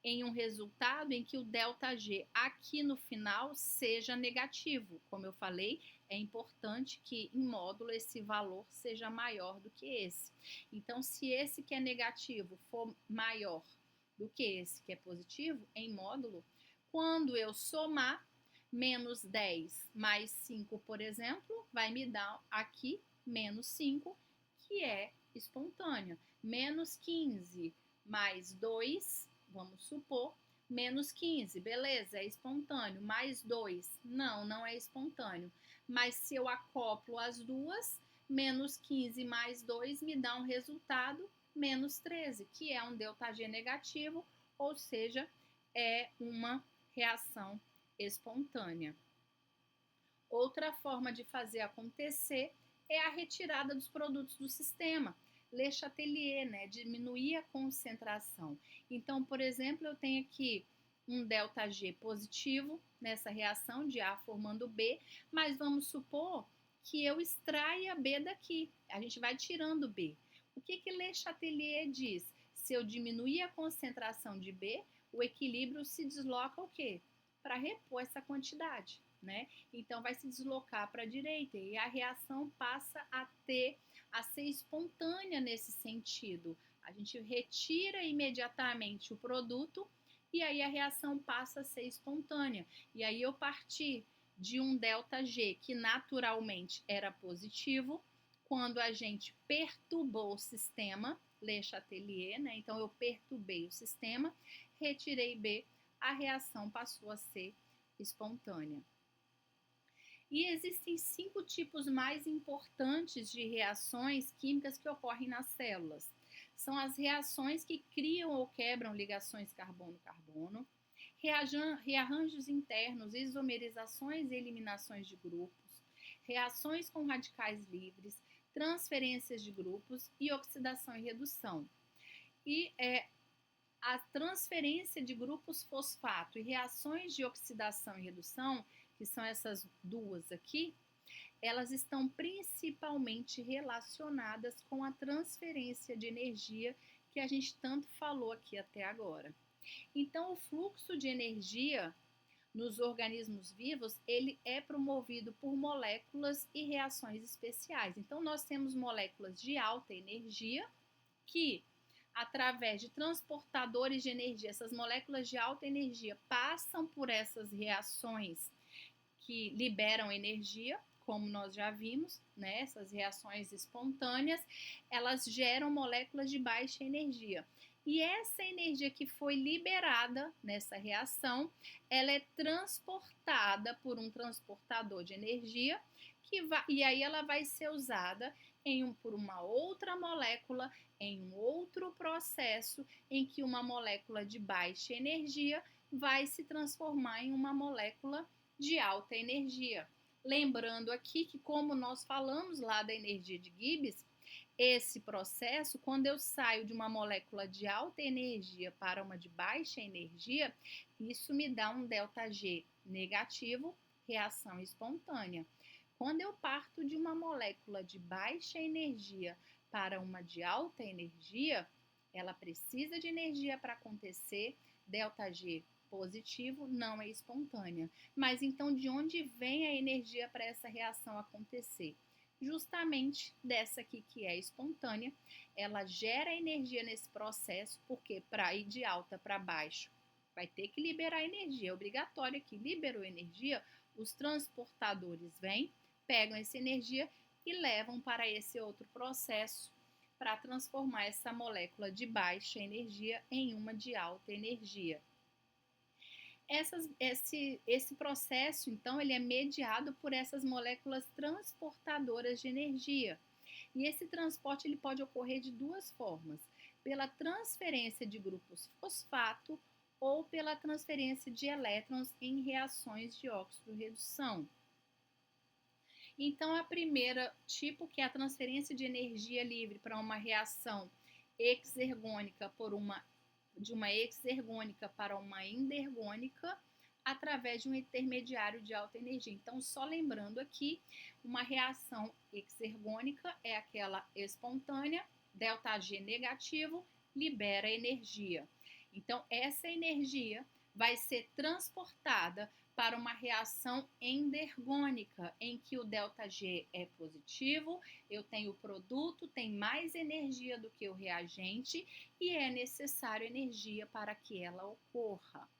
em um resultado em que o ΔG aqui no final seja negativo. Como eu falei, é importante que em módulo esse valor seja maior do que esse. Então, se esse que é negativo for maior do que esse que é positivo, em módulo, quando eu somar, menos 10 mais 5, por exemplo, vai me dar aqui menos 5, que é espontânea. Menos 15 mais 2, vamos supor, menos 15, beleza, é espontâneo. Mais 2, não é espontâneo. Mas se eu acoplo as duas, menos 15 mais 2 me dá um resultado menos 13, que é um ΔG negativo, ou seja, é uma reação espontânea. Outra forma de fazer acontecer é a retirada dos produtos do sistema. Le Chatelier, né? Diminuir a concentração. Então, por exemplo, eu tenho aqui um ΔG positivo nessa reação de A formando B, mas vamos supor que eu extraia B daqui. A gente vai tirando B. O que Le Chatelier diz? Se eu diminuir a concentração de B, o equilíbrio se desloca o quê? Para repor essa quantidade, né? Então vai se deslocar para a direita e a reação passa a ser espontânea nesse sentido. A gente retira imediatamente o produto e aí a reação passa a ser espontânea. E aí eu parti de um ΔG que naturalmente era positivo, quando a gente perturbou o sistema, Le Chatelier, né? Então eu perturbei o sistema, retirei B, a reação passou a ser espontânea. E existem 5 tipos mais importantes de reações químicas que ocorrem nas células. São as reações que criam ou quebram ligações carbono-carbono, rearranjos internos, isomerizações e eliminações de grupos, reações com radicais livres, transferências de grupos e oxidação e redução. E a transferência de grupos fosfato e reações de oxidação e redução, que são essas duas aqui, elas estão principalmente relacionadas com a transferência de energia que a gente tanto falou aqui até agora. Então, o fluxo de energia nos organismos vivos, ele é promovido por moléculas e reações especiais. Então, nós temos moléculas de alta energia que, através de transportadores de energia, essas moléculas de alta energia passam por essas reações que liberam energia, como nós já vimos, né? Essas reações espontâneas, elas geram moléculas de baixa energia. E essa energia que foi liberada nessa reação, ela é transportada por um transportador de energia, e aí ela vai ser usada por uma outra molécula, em um outro processo, em que uma molécula de baixa energia vai se transformar em uma molécula de alta energia. Lembrando aqui que, como nós falamos lá da energia de Gibbs, esse processo, quando eu saio de uma molécula de alta energia para uma de baixa energia, isso me dá um ΔG negativo, reação espontânea. Quando eu parto de uma molécula de baixa energia para uma de alta energia, ela precisa de energia para acontecer, ΔG positivo, não é espontânea. Mas então, de onde vem a energia para essa reação acontecer? Justamente dessa aqui que é espontânea, ela gera energia nesse processo, porque para ir de alta para baixo vai ter que liberar energia, é obrigatório que liberou energia, os transportadores vêm, pegam essa energia e levam para esse outro processo para transformar essa molécula de baixa energia em uma de alta energia. Esse processo, então, ele é mediado por essas moléculas transportadoras de energia. E esse transporte ele pode ocorrer de duas formas: pela transferência de grupos fosfato ou pela transferência de elétrons em reações de óxido-redução. Então, a primeira tipo, que é a transferência de energia livre para uma reação exergônica de uma exergônica para uma endergônica através de um intermediário de alta energia. Então, só lembrando aqui, uma reação exergônica é aquela espontânea, ΔG negativo, libera energia. Então, essa energia vai ser transportada para uma reação endergônica, em que o ΔG é positivo, eu tenho o produto, tem mais energia do que o reagente e é necessário energia para que ela ocorra.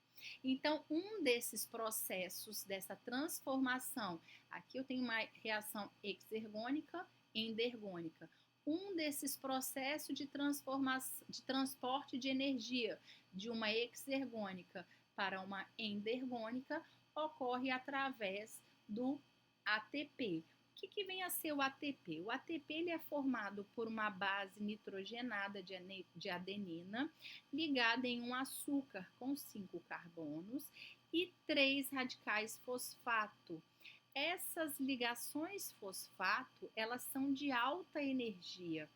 Então, um desses processos, dessa transformação, aqui eu tenho uma reação exergônica, endergônica. Um desses processos de transformação, de transporte de energia de uma exergônica para uma endergônica ocorre através do ATP. O que vem a ser o ATP? O ATP ele é formado por uma base nitrogenada de adenina ligada em um açúcar com 5 carbonos e 3 radicais fosfato. Essas ligações fosfato, elas são de alta energia.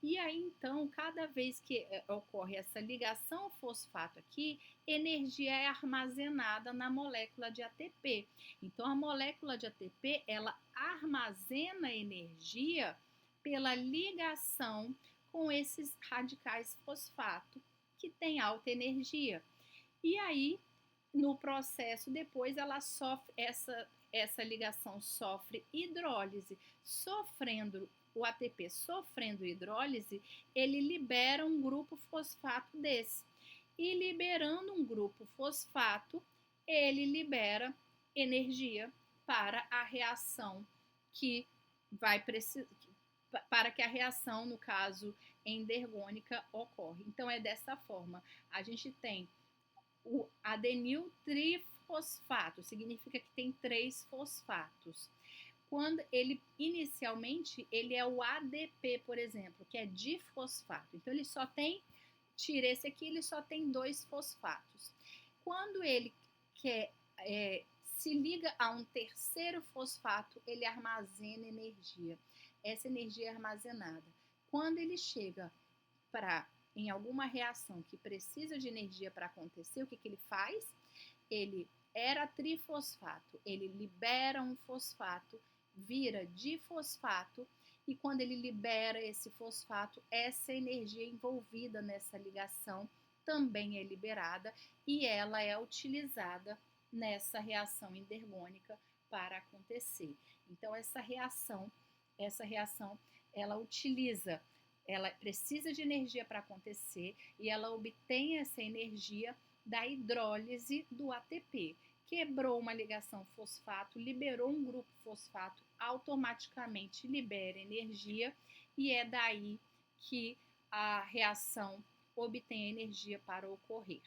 E aí, então, cada vez que ocorre essa ligação fosfato aqui, energia é armazenada na molécula de ATP. Então, a molécula de ATP, ela armazena energia pela ligação com esses radicais fosfato, que tem alta energia. E aí, no processo, depois, ela sofre, essa ligação sofre hidrólise, o ATP sofrendo hidrólise, ele libera um grupo fosfato desse. E liberando um grupo fosfato, ele libera energia para a reação que vai precisar, para que a reação, no caso endergônica, ocorre. Então, é dessa forma. A gente tem o adenil trifosfato, significa que tem 3 fosfatos. Quando inicialmente, ele é o ADP, por exemplo, que é difosfato. Então, ele só tem, tira esse aqui, ele só tem 2 fosfatos. Quando ele se liga a um terceiro fosfato, ele armazena energia. Essa energia é armazenada. Quando ele chega em alguma reação que precisa de energia para acontecer, o que ele faz? Ele era trifosfato, ele libera um fosfato, vira difosfato, e quando ele libera esse fosfato, essa energia envolvida nessa ligação também é liberada e ela é utilizada nessa reação endergônica para acontecer. Então, essa reação, ela precisa de energia para acontecer e ela obtém essa energia da hidrólise do ATP, quebrou uma ligação fosfato, liberou um grupo fosfato, automaticamente libera energia e é daí que a reação obtém energia para ocorrer.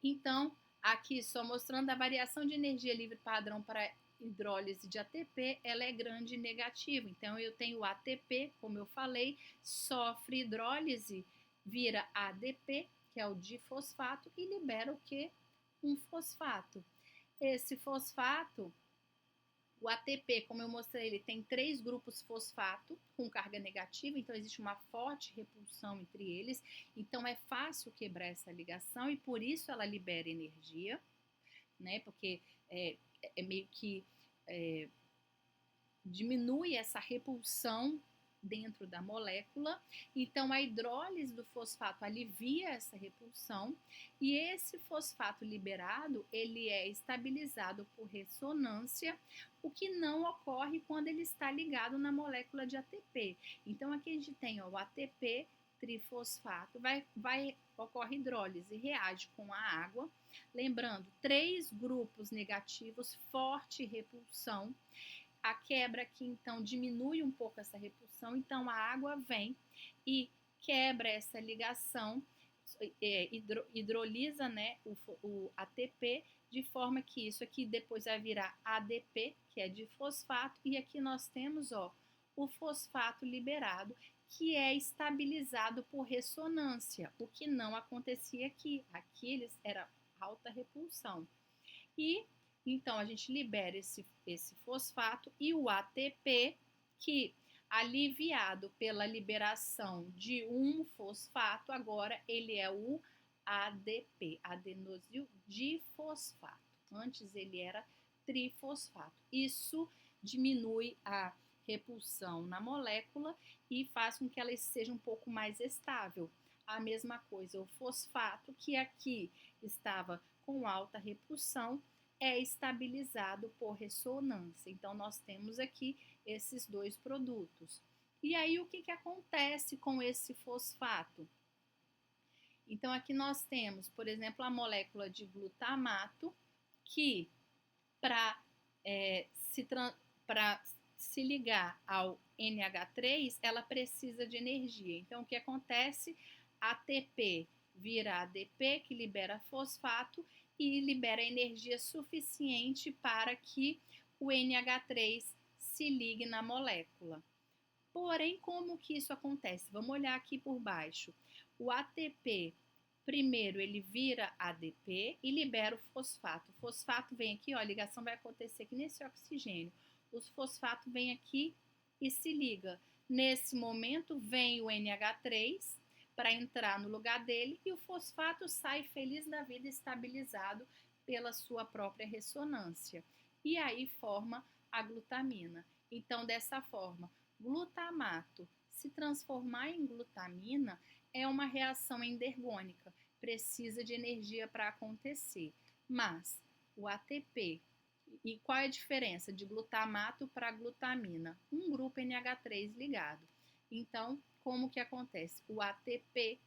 Então, aqui só mostrando a variação de energia livre padrão para hidrólise de ATP, ela é grande e negativa. Então, eu tenho ATP, como eu falei, sofre hidrólise, vira ADP, que é o difosfato, e libera o que? Um fosfato. Esse fosfato, o ATP, como eu mostrei, ele tem 3 grupos fosfato com carga negativa, então existe uma forte repulsão entre eles, então é fácil quebrar essa ligação e por isso ela libera energia, né? Porque é meio que diminui essa repulsão dentro da molécula, então a hidrólise do fosfato alivia essa repulsão e esse fosfato liberado ele é estabilizado por ressonância, o que não ocorre quando ele está ligado na molécula de ATP. Então aqui a gente tem o ATP trifosfato, ocorre hidrólise, reage com a água, lembrando 3 grupos negativos, forte repulsão. A quebra aqui, então, diminui um pouco essa repulsão, então a água vem e quebra essa ligação, hidrolisa, né, o ATP, de forma que isso aqui depois vai virar ADP, que é de fosfato, e aqui nós temos, ó, o fosfato liberado, que é estabilizado por ressonância, o que não acontecia aqui. Aqui eles era alta repulsão. E então, a gente libera esse fosfato e o ATP, que aliviado pela liberação de um fosfato, agora ele é o ADP, adenosil difosfato. Antes ele era trifosfato. Isso diminui a repulsão na molécula e faz com que ela seja um pouco mais estável. A mesma coisa, o fosfato, que aqui estava com alta repulsão, é estabilizado por ressonância. Então, nós temos aqui esses 2 produtos. E aí, o que acontece com esse fosfato? Então, aqui nós temos, por exemplo, a molécula de glutamato, que para se ligar ao NH3, ela precisa de energia. Então, o que acontece? ATP vira ADP, que libera fosfato, e libera energia suficiente para que o NH3 se ligue na molécula. Porém, como que isso acontece? Vamos olhar aqui por baixo. O ATP, primeiro, ele vira ADP e libera o fosfato. O fosfato vem aqui, ó, a ligação vai acontecer aqui nesse oxigênio. O fosfato vem aqui e se liga. Nesse momento, vem o NH3 para entrar no lugar dele e o fosfato sai feliz da vida, estabilizado pela sua própria ressonância. E aí forma a glutamina. Então, dessa forma, glutamato se transformar em glutamina é uma reação endergônica, precisa de energia para acontecer. Mas o ATP, e qual é a diferença de glutamato para glutamina? Um grupo NH3 ligado. Então, como que acontece? O ATP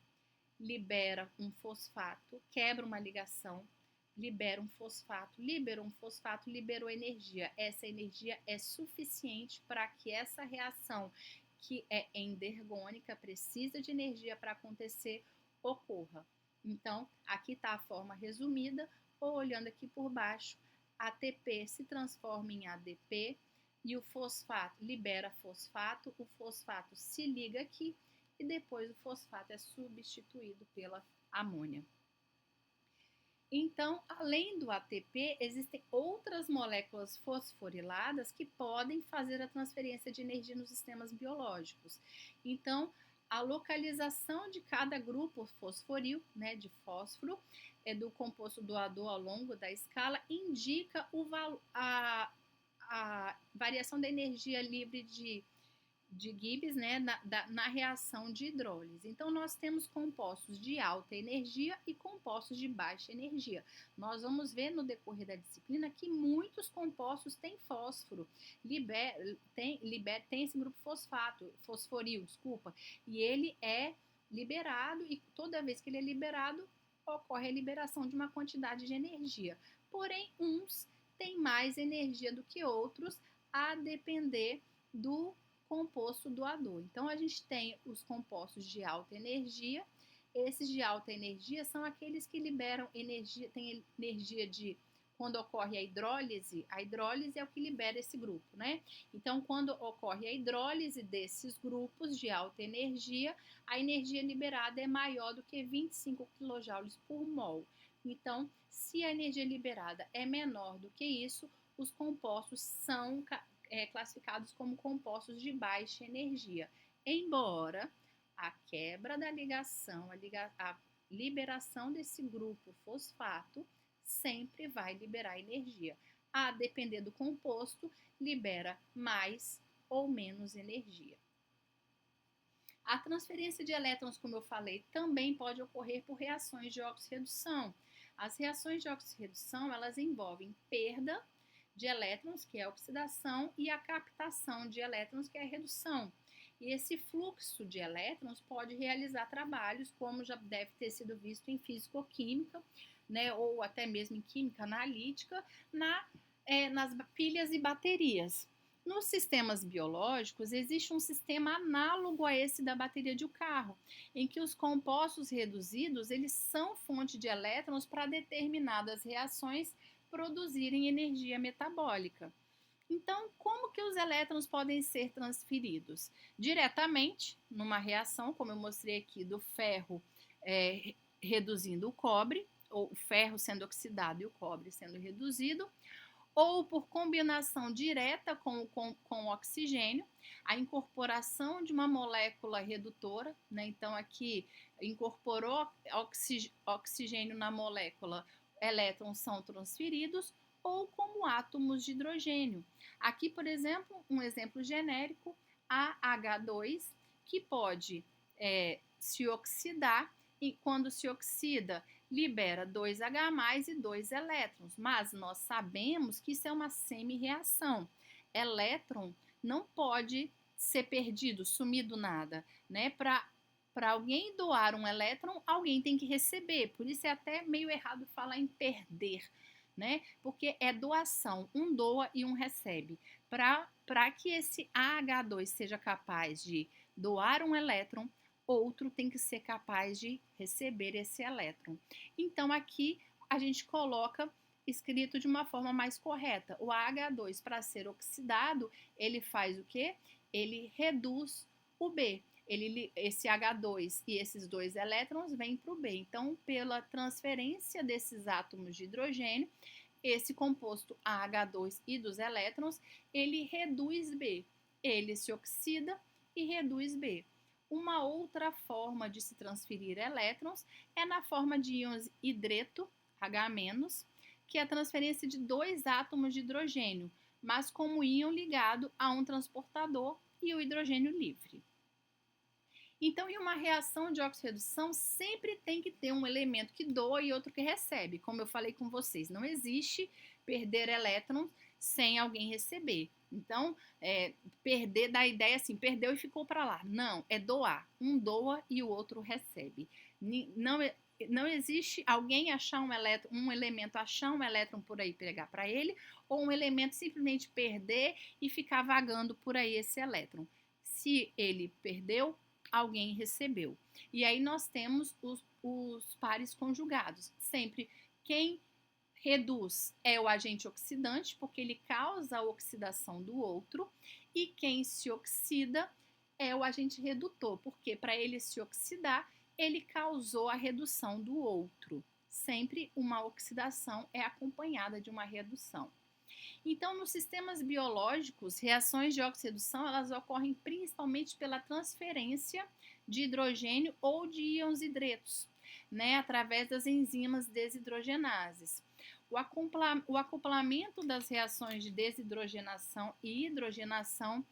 libera um fosfato, quebra uma ligação, libera um fosfato, liberou um fosfato, liberou energia. Essa energia é suficiente para que essa reação, que é endergônica, precisa de energia para acontecer, ocorra. Então, aqui está a forma resumida, ou olhando aqui por baixo, ATP se transforma em ADP, e o fosfato libera fosfato, o fosfato se liga aqui e depois o fosfato é substituído pela amônia. Então, além do ATP, existem outras moléculas fosforiladas que podem fazer a transferência de energia nos sistemas biológicos. Então, a localização de cada grupo fosforil, né, de fósforo, do composto doador ao longo da escala, indica a variação da energia livre de Gibbs, né, na reação de hidrólise. Então, nós temos compostos de alta energia e compostos de baixa energia. Nós vamos ver no decorrer da disciplina que muitos compostos têm fósforo, tem esse grupo fosforil, e ele é liberado, e toda vez que ele é liberado, ocorre a liberação de uma quantidade de energia. porém uns têm mais energia do que outros, a depender do composto doador. Então, a gente tem os compostos de alta energia. Esses de alta energia são aqueles que liberam energia, tem energia de quando ocorre a hidrólise é o que libera esse grupo, né? Então, quando ocorre a hidrólise desses grupos de alta energia, a energia liberada é maior do que 25 kJ por mol. Então, se a energia liberada é menor do que isso, os compostos são classificados como compostos de baixa energia. Embora a quebra da ligação, a liberação desse grupo fosfato sempre vai liberar energia. A depender do composto, libera mais ou menos energia. A transferência de elétrons, como eu falei, também pode ocorrer por reações de oxirredução. As reações de oxirredução, elas envolvem perda de elétrons, que é a oxidação, e a captação de elétrons, que é a redução. E esse fluxo de elétrons pode realizar trabalhos, como já deve ter sido visto em físico-química, né, ou até mesmo em química analítica, nas pilhas e baterias. Nos sistemas biológicos, existe um sistema análogo a esse da bateria de um carro, em que os compostos reduzidos eles são fonte de elétrons para determinadas reações produzirem energia metabólica. Então, como que os elétrons podem ser transferidos? Diretamente, numa reação, como eu mostrei aqui, do ferro reduzindo o cobre, ou o ferro sendo oxidado e o cobre sendo reduzido, ou por combinação direta com o oxigênio, a incorporação de uma molécula redutora, né? Então, aqui incorporou oxigênio na molécula, elétrons são transferidos, ou como átomos de hidrogênio. Aqui, por exemplo, um exemplo genérico, AH2, que pode se oxidar, e quando se oxida, libera 2H+, e 2 elétrons, mas nós sabemos que isso é uma semi-reação. Elétron não pode ser perdido, sumir do nada, né? Para alguém doar um elétron, alguém tem que receber, por isso é até meio errado falar em perder, né? Porque é doação, um doa e um recebe. Para que esse AH2 seja capaz de doar um elétron, outro tem que ser capaz de receber esse elétron. Então, aqui a gente coloca escrito de uma forma mais correta. O AH2, para ser oxidado, ele faz o quê? Ele reduz o B. Esse H2 e esses 2 elétrons vêm para o B. Então, pela transferência desses átomos de hidrogênio, esse composto AH2 e dos elétrons, ele reduz B. Ele se oxida e reduz B. Uma outra forma de se transferir elétrons é na forma de íons hidreto, H-, que é a transferência de 2 átomos de hidrogênio, mas como íon ligado a um transportador e o hidrogênio livre. Então, em uma reação de oxirredução, sempre tem que ter um elemento que doa e outro que recebe. Como eu falei com vocês, não existe perder elétrons sem alguém receber. Então, perder da ideia assim, perdeu e ficou para lá. Não, é doar. Um doa e o outro recebe. Não existe alguém achar um elemento achar um elétron por aí pegar para ele, ou um elemento simplesmente perder e ficar vagando por aí esse elétron. Se ele perdeu, alguém recebeu. E aí nós temos os pares conjugados. Sempre quem reduz é o agente oxidante, porque ele causa a oxidação do outro, e quem se oxida é o agente redutor, porque para ele se oxidar, ele causou a redução do outro. Sempre uma oxidação é acompanhada de uma redução. Então, nos sistemas biológicos, reações de oxirredução, elas ocorrem principalmente pela transferência de hidrogênio ou de íons hidretos, né, através das enzimas desidrogenases. O acoplamento das reações de desidrogenação e hidrogenação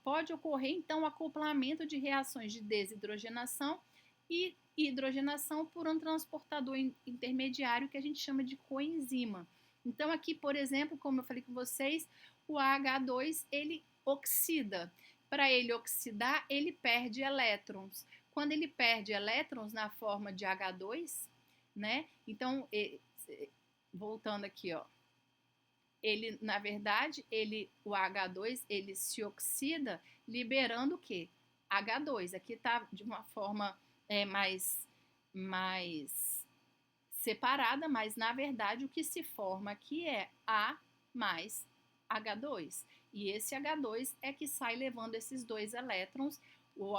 pode ocorrer, então, o acoplamento de reações de desidrogenação e hidrogenação por um transportador intermediário que a gente chama de coenzima. Então, aqui, por exemplo, como eu falei com vocês, o H2, ele oxida. Para ele oxidar, ele perde elétrons. Quando ele perde elétrons na forma de H2, né? Então, voltando aqui, ó, ele, na verdade, o H2, ele se oxida liberando o quê? H2. Aqui está de uma forma mais separada, mas na verdade o que se forma aqui é A mais H2. E esse H2 é que sai levando esses dois elétrons, o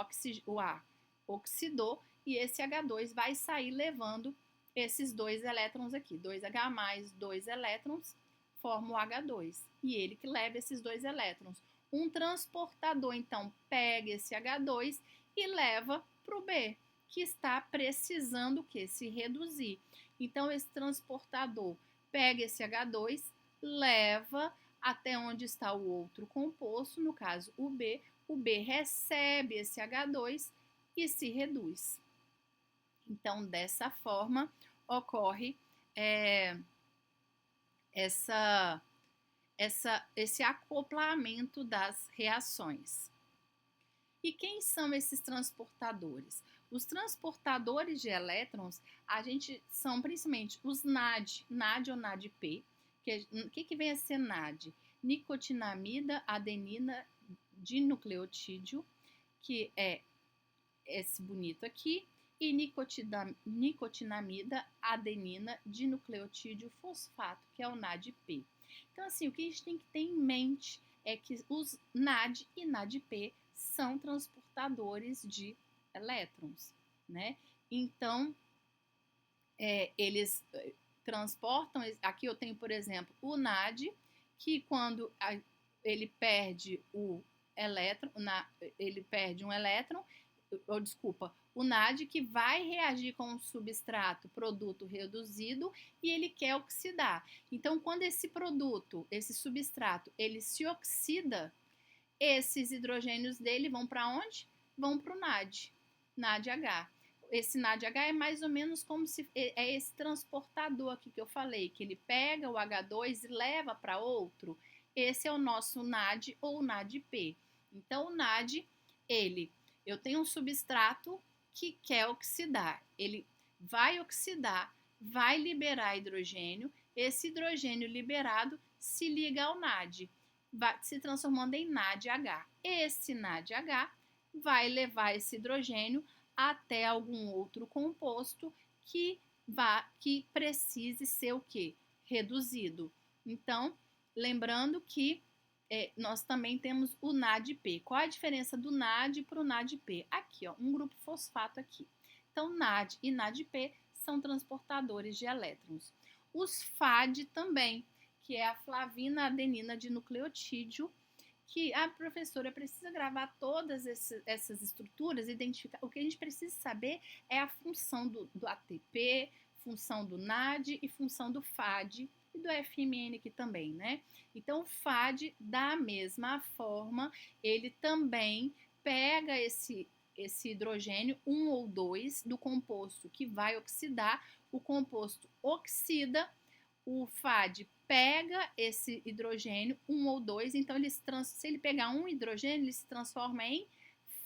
A oxidou e esse H2 vai sair levando esses dois elétrons aqui. 2H mais 2 elétrons forma o H2 e ele que leva esses dois elétrons. Um transportador, então, pega esse H2 e leva para o B, que está precisando o quê? Se reduzir. Então, esse transportador pega esse H2, leva até onde está o outro composto, no caso o B recebe esse H2 e se reduz. Então, dessa forma, ocorre esse acoplamento das reações. E quem são esses transportadores? Os transportadores de elétrons, são principalmente os NAD ou NADP. O que vem a ser NAD? Nicotinamida, adenina, dinucleotídeo, que é esse bonito aqui, e nicotinamida, adenina, dinucleotídeo, fosfato, que é o NADP. Então, assim, o que a gente tem que ter em mente é que os NAD e NADP são transportadores de elétrons, né? Então, eles transportam. Aqui eu tenho, por exemplo, o NAD, que quando ele perde o elétron, ele perde um elétron, o NAD que vai reagir com um substrato, produto reduzido, e ele quer oxidar. Então, quando esse produto, esse substrato, ele se oxida, esses hidrogênios dele vão para onde? Vão para o NAD, NADH. Esse NADH é mais ou menos como se é esse transportador aqui que eu falei, que ele pega o H2 e leva para outro. Esse é o nosso NAD ou NADP. Então, o NAD, eu tenho um substrato que quer oxidar. Ele vai oxidar, vai liberar hidrogênio. Esse hidrogênio liberado se liga ao NAD, se transformando em NADH. Esse NADH vai levar esse hidrogênio até algum outro composto que precise ser o quê? Reduzido. Então, lembrando que nós também temos o NADP. Qual a diferença do NAD para o NADP? Aqui, ó, um grupo fosfato aqui. Então, NAD e NADP são transportadores de elétrons. Os FAD também, que é a flavina adenina dinucleotídeo, que a professora precisa gravar todas essas estruturas, identificar. O que a gente precisa saber é a função do ATP, função do NAD e função do FAD e do FMN aqui também, né? Então, o FAD, da mesma forma, ele também pega esse hidrogênio, 1 ou 2, do composto que vai oxidar, o composto oxida, o FAD pega esse hidrogênio, 1 ou 2, então se ele pegar um hidrogênio, ele se transforma em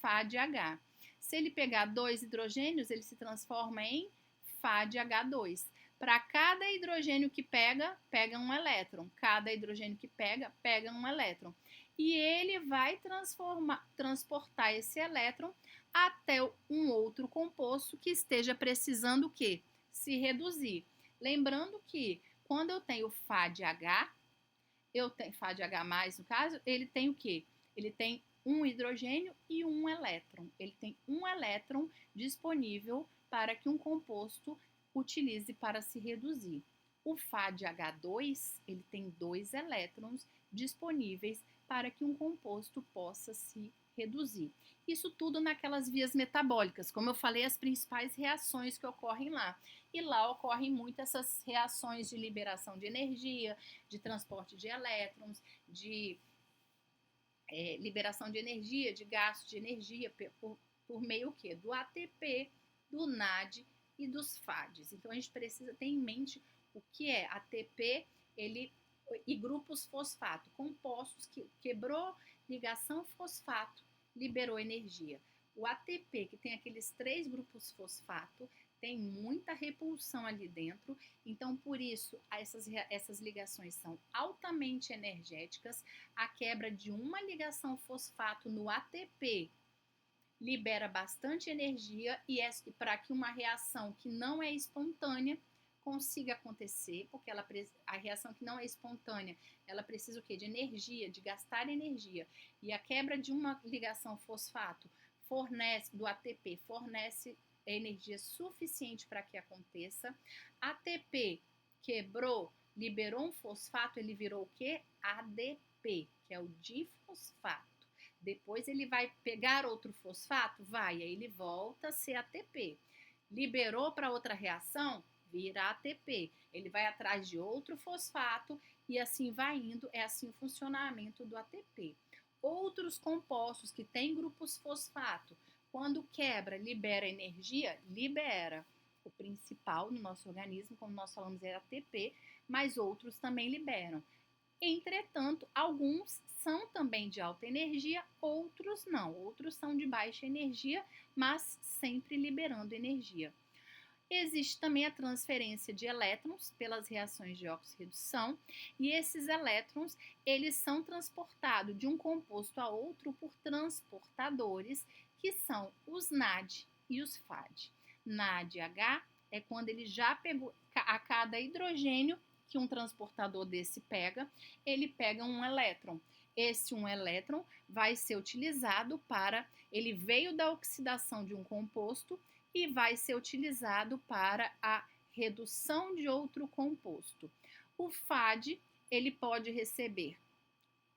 FADH. Se ele pegar 2 hidrogênios, ele se transforma em FADH2. Para cada hidrogênio que pega um elétron. Cada hidrogênio que pega um elétron. E ele vai transportar esse elétron até um outro composto que esteja precisando o quê? Se reduzir. Lembrando que quando eu tenho FADH, FADH+, no caso, ele tem o quê? Ele tem um hidrogênio e um elétron. Ele tem um elétron disponível para que um composto utilize para se reduzir. O FADH2, ele tem 2 elétrons disponíveis para que um composto possa se reduzir. Isso tudo naquelas vias metabólicas, como eu falei, as principais reações que ocorrem lá. E lá ocorrem muito essas reações de liberação de energia, de transporte de elétrons, de liberação de energia, de gasto de energia por meio o quê? Do ATP, do NAD e dos FADs. Então, a gente precisa ter em mente o que é ATP e grupos fosfato, compostos que quebrou ligação fosfato, liberou energia. O ATP, que tem aqueles 3 grupos fosfato, tem muita repulsão ali dentro, então por isso essas ligações são altamente energéticas. A quebra de uma ligação fosfato no ATP libera bastante energia e é para que uma reação que não é espontânea consiga acontecer, porque a reação que não é espontânea, ela precisa o quê? De energia, de gastar energia. E a quebra de uma ligação fosfato do ATP fornece energia suficiente para que aconteça. ATP quebrou, liberou um fosfato, ele virou o quê? ADP, que é o difosfato. Depois ele vai pegar outro fosfato? Vai, aí ele volta a ser ATP. Liberou para outra reação? Vira ATP. Ele vai atrás de outro fosfato e assim vai indo. É assim o funcionamento do ATP. Outros compostos que têm grupos fosfato, quando quebra, libera energia? Libera. O principal no nosso organismo, como nós falamos, é ATP, mas outros também liberam. Entretanto, alguns são também de alta energia, outros não. Outros são de baixa energia, mas sempre liberando energia. Existe também a transferência de elétrons pelas reações de oxirredução, e esses elétrons, eles são transportados de um composto a outro por transportadores, que são os NAD e os FAD. NADH é quando ele já pegou a cada hidrogênio que um transportador desse pega, ele pega um elétron. Esse um elétron vai ser utilizado ele veio da oxidação de um composto e vai ser utilizado para a redução de outro composto. O FAD, ele pode receber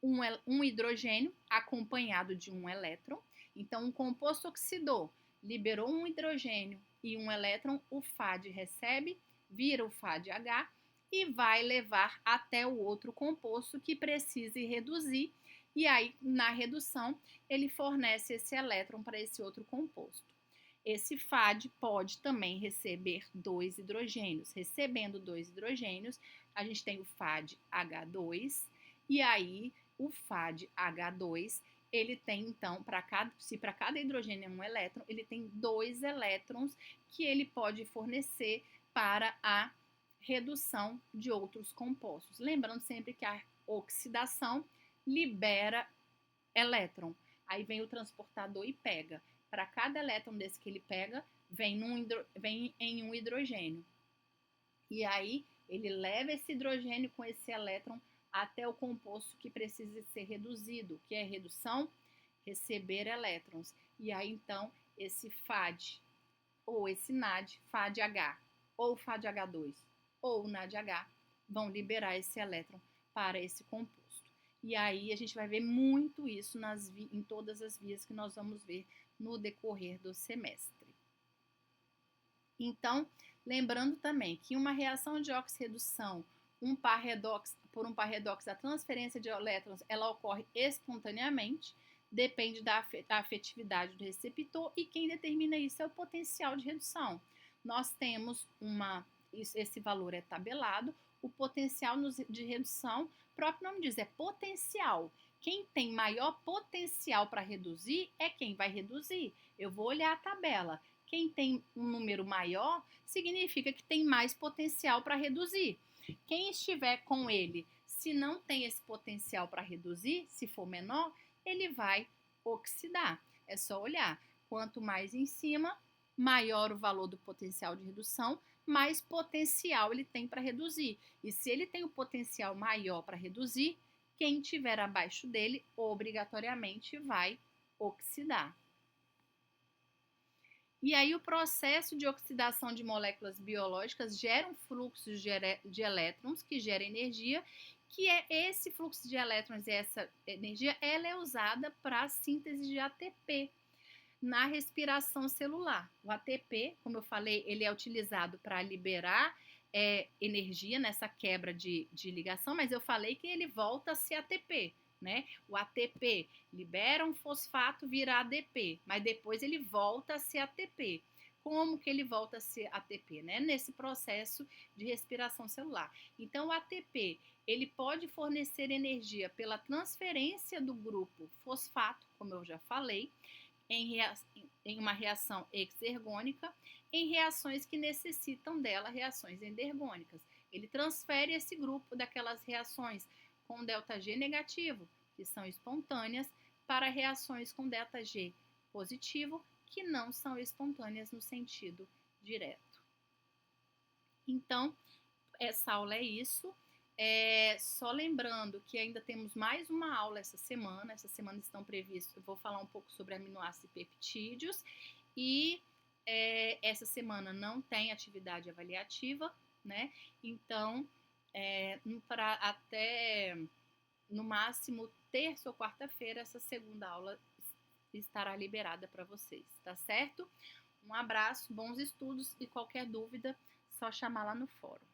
um hidrogênio acompanhado de um elétron. Então, um composto oxidou, liberou um hidrogênio e um elétron, o FAD recebe, vira o FADH e vai levar até o outro composto que precise reduzir. E aí, na redução, ele fornece esse elétron para esse outro composto. Esse FAD pode também receber 2 hidrogênios. Recebendo 2 hidrogênios, a gente tem o FAD-H2, e aí o FAD-H2, ele tem então, se para cada hidrogênio é um elétron, ele tem 2 elétrons que ele pode fornecer para a redução de outros compostos. Lembrando sempre que a oxidação libera elétron. Aí vem o transportador e pega. Para cada elétron desse que ele pega, vem em um hidrogênio. E aí ele leva esse hidrogênio com esse elétron até o composto que precisa ser reduzido, que é redução, receber elétrons. E aí então esse FAD ou esse NAD, FADH ou FADH2 ou NADH vão liberar esse elétron para esse composto. E aí a gente vai ver muito isso em todas as vias que nós vamos ver no decorrer do semestre. Então, lembrando também que uma reação de oxirredução por um par redox, a transferência de elétrons, ela ocorre espontaneamente, depende da afetividade do receptor, e quem determina isso é o potencial de redução. Nós temos esse valor é tabelado, o potencial de redução, o próprio nome diz, é potencial. Quem tem maior potencial para reduzir é quem vai reduzir. Eu vou olhar a tabela. Quem tem um número maior significa que tem mais potencial para reduzir. Quem estiver com ele, se não tem esse potencial para reduzir, se for menor, ele vai oxidar. É só olhar. Quanto mais em cima, maior o valor do potencial de redução, mais potencial ele tem para reduzir. E se ele tem o potencial maior para reduzir, quem estiver abaixo dele, obrigatoriamente vai oxidar. E aí o processo de oxidação de moléculas biológicas gera um fluxo de elétrons que gera energia, que é esse fluxo de elétrons e essa energia, ela é usada para a síntese de ATP na respiração celular. O ATP, como eu falei, ele é utilizado para liberar energia nessa quebra de ligação, mas eu falei que ele volta a ser ATP, né? O ATP libera um fosfato, vira ADP, mas depois ele volta a ser ATP. Como que ele volta a ser ATP, né? Nesse processo de respiração celular. Então, o ATP, ele pode fornecer energia pela transferência do grupo fosfato, como eu já falei, em uma reação exergônica, em reações que necessitam dela, reações endergônicas. Ele transfere esse grupo daquelas reações com ΔG negativo, que são espontâneas, para reações com ΔG positivo, que não são espontâneas no sentido direto. Então, essa aula é isso. Só lembrando que ainda temos mais uma aula essa semana. Essa semana estão previstos, eu vou falar um pouco sobre aminoácidos e peptídeos. E essa semana não tem atividade avaliativa, né? Então, até no máximo terça ou quarta-feira, essa segunda aula estará liberada para vocês, tá certo? Um abraço, bons estudos e qualquer dúvida, só chamar lá no fórum.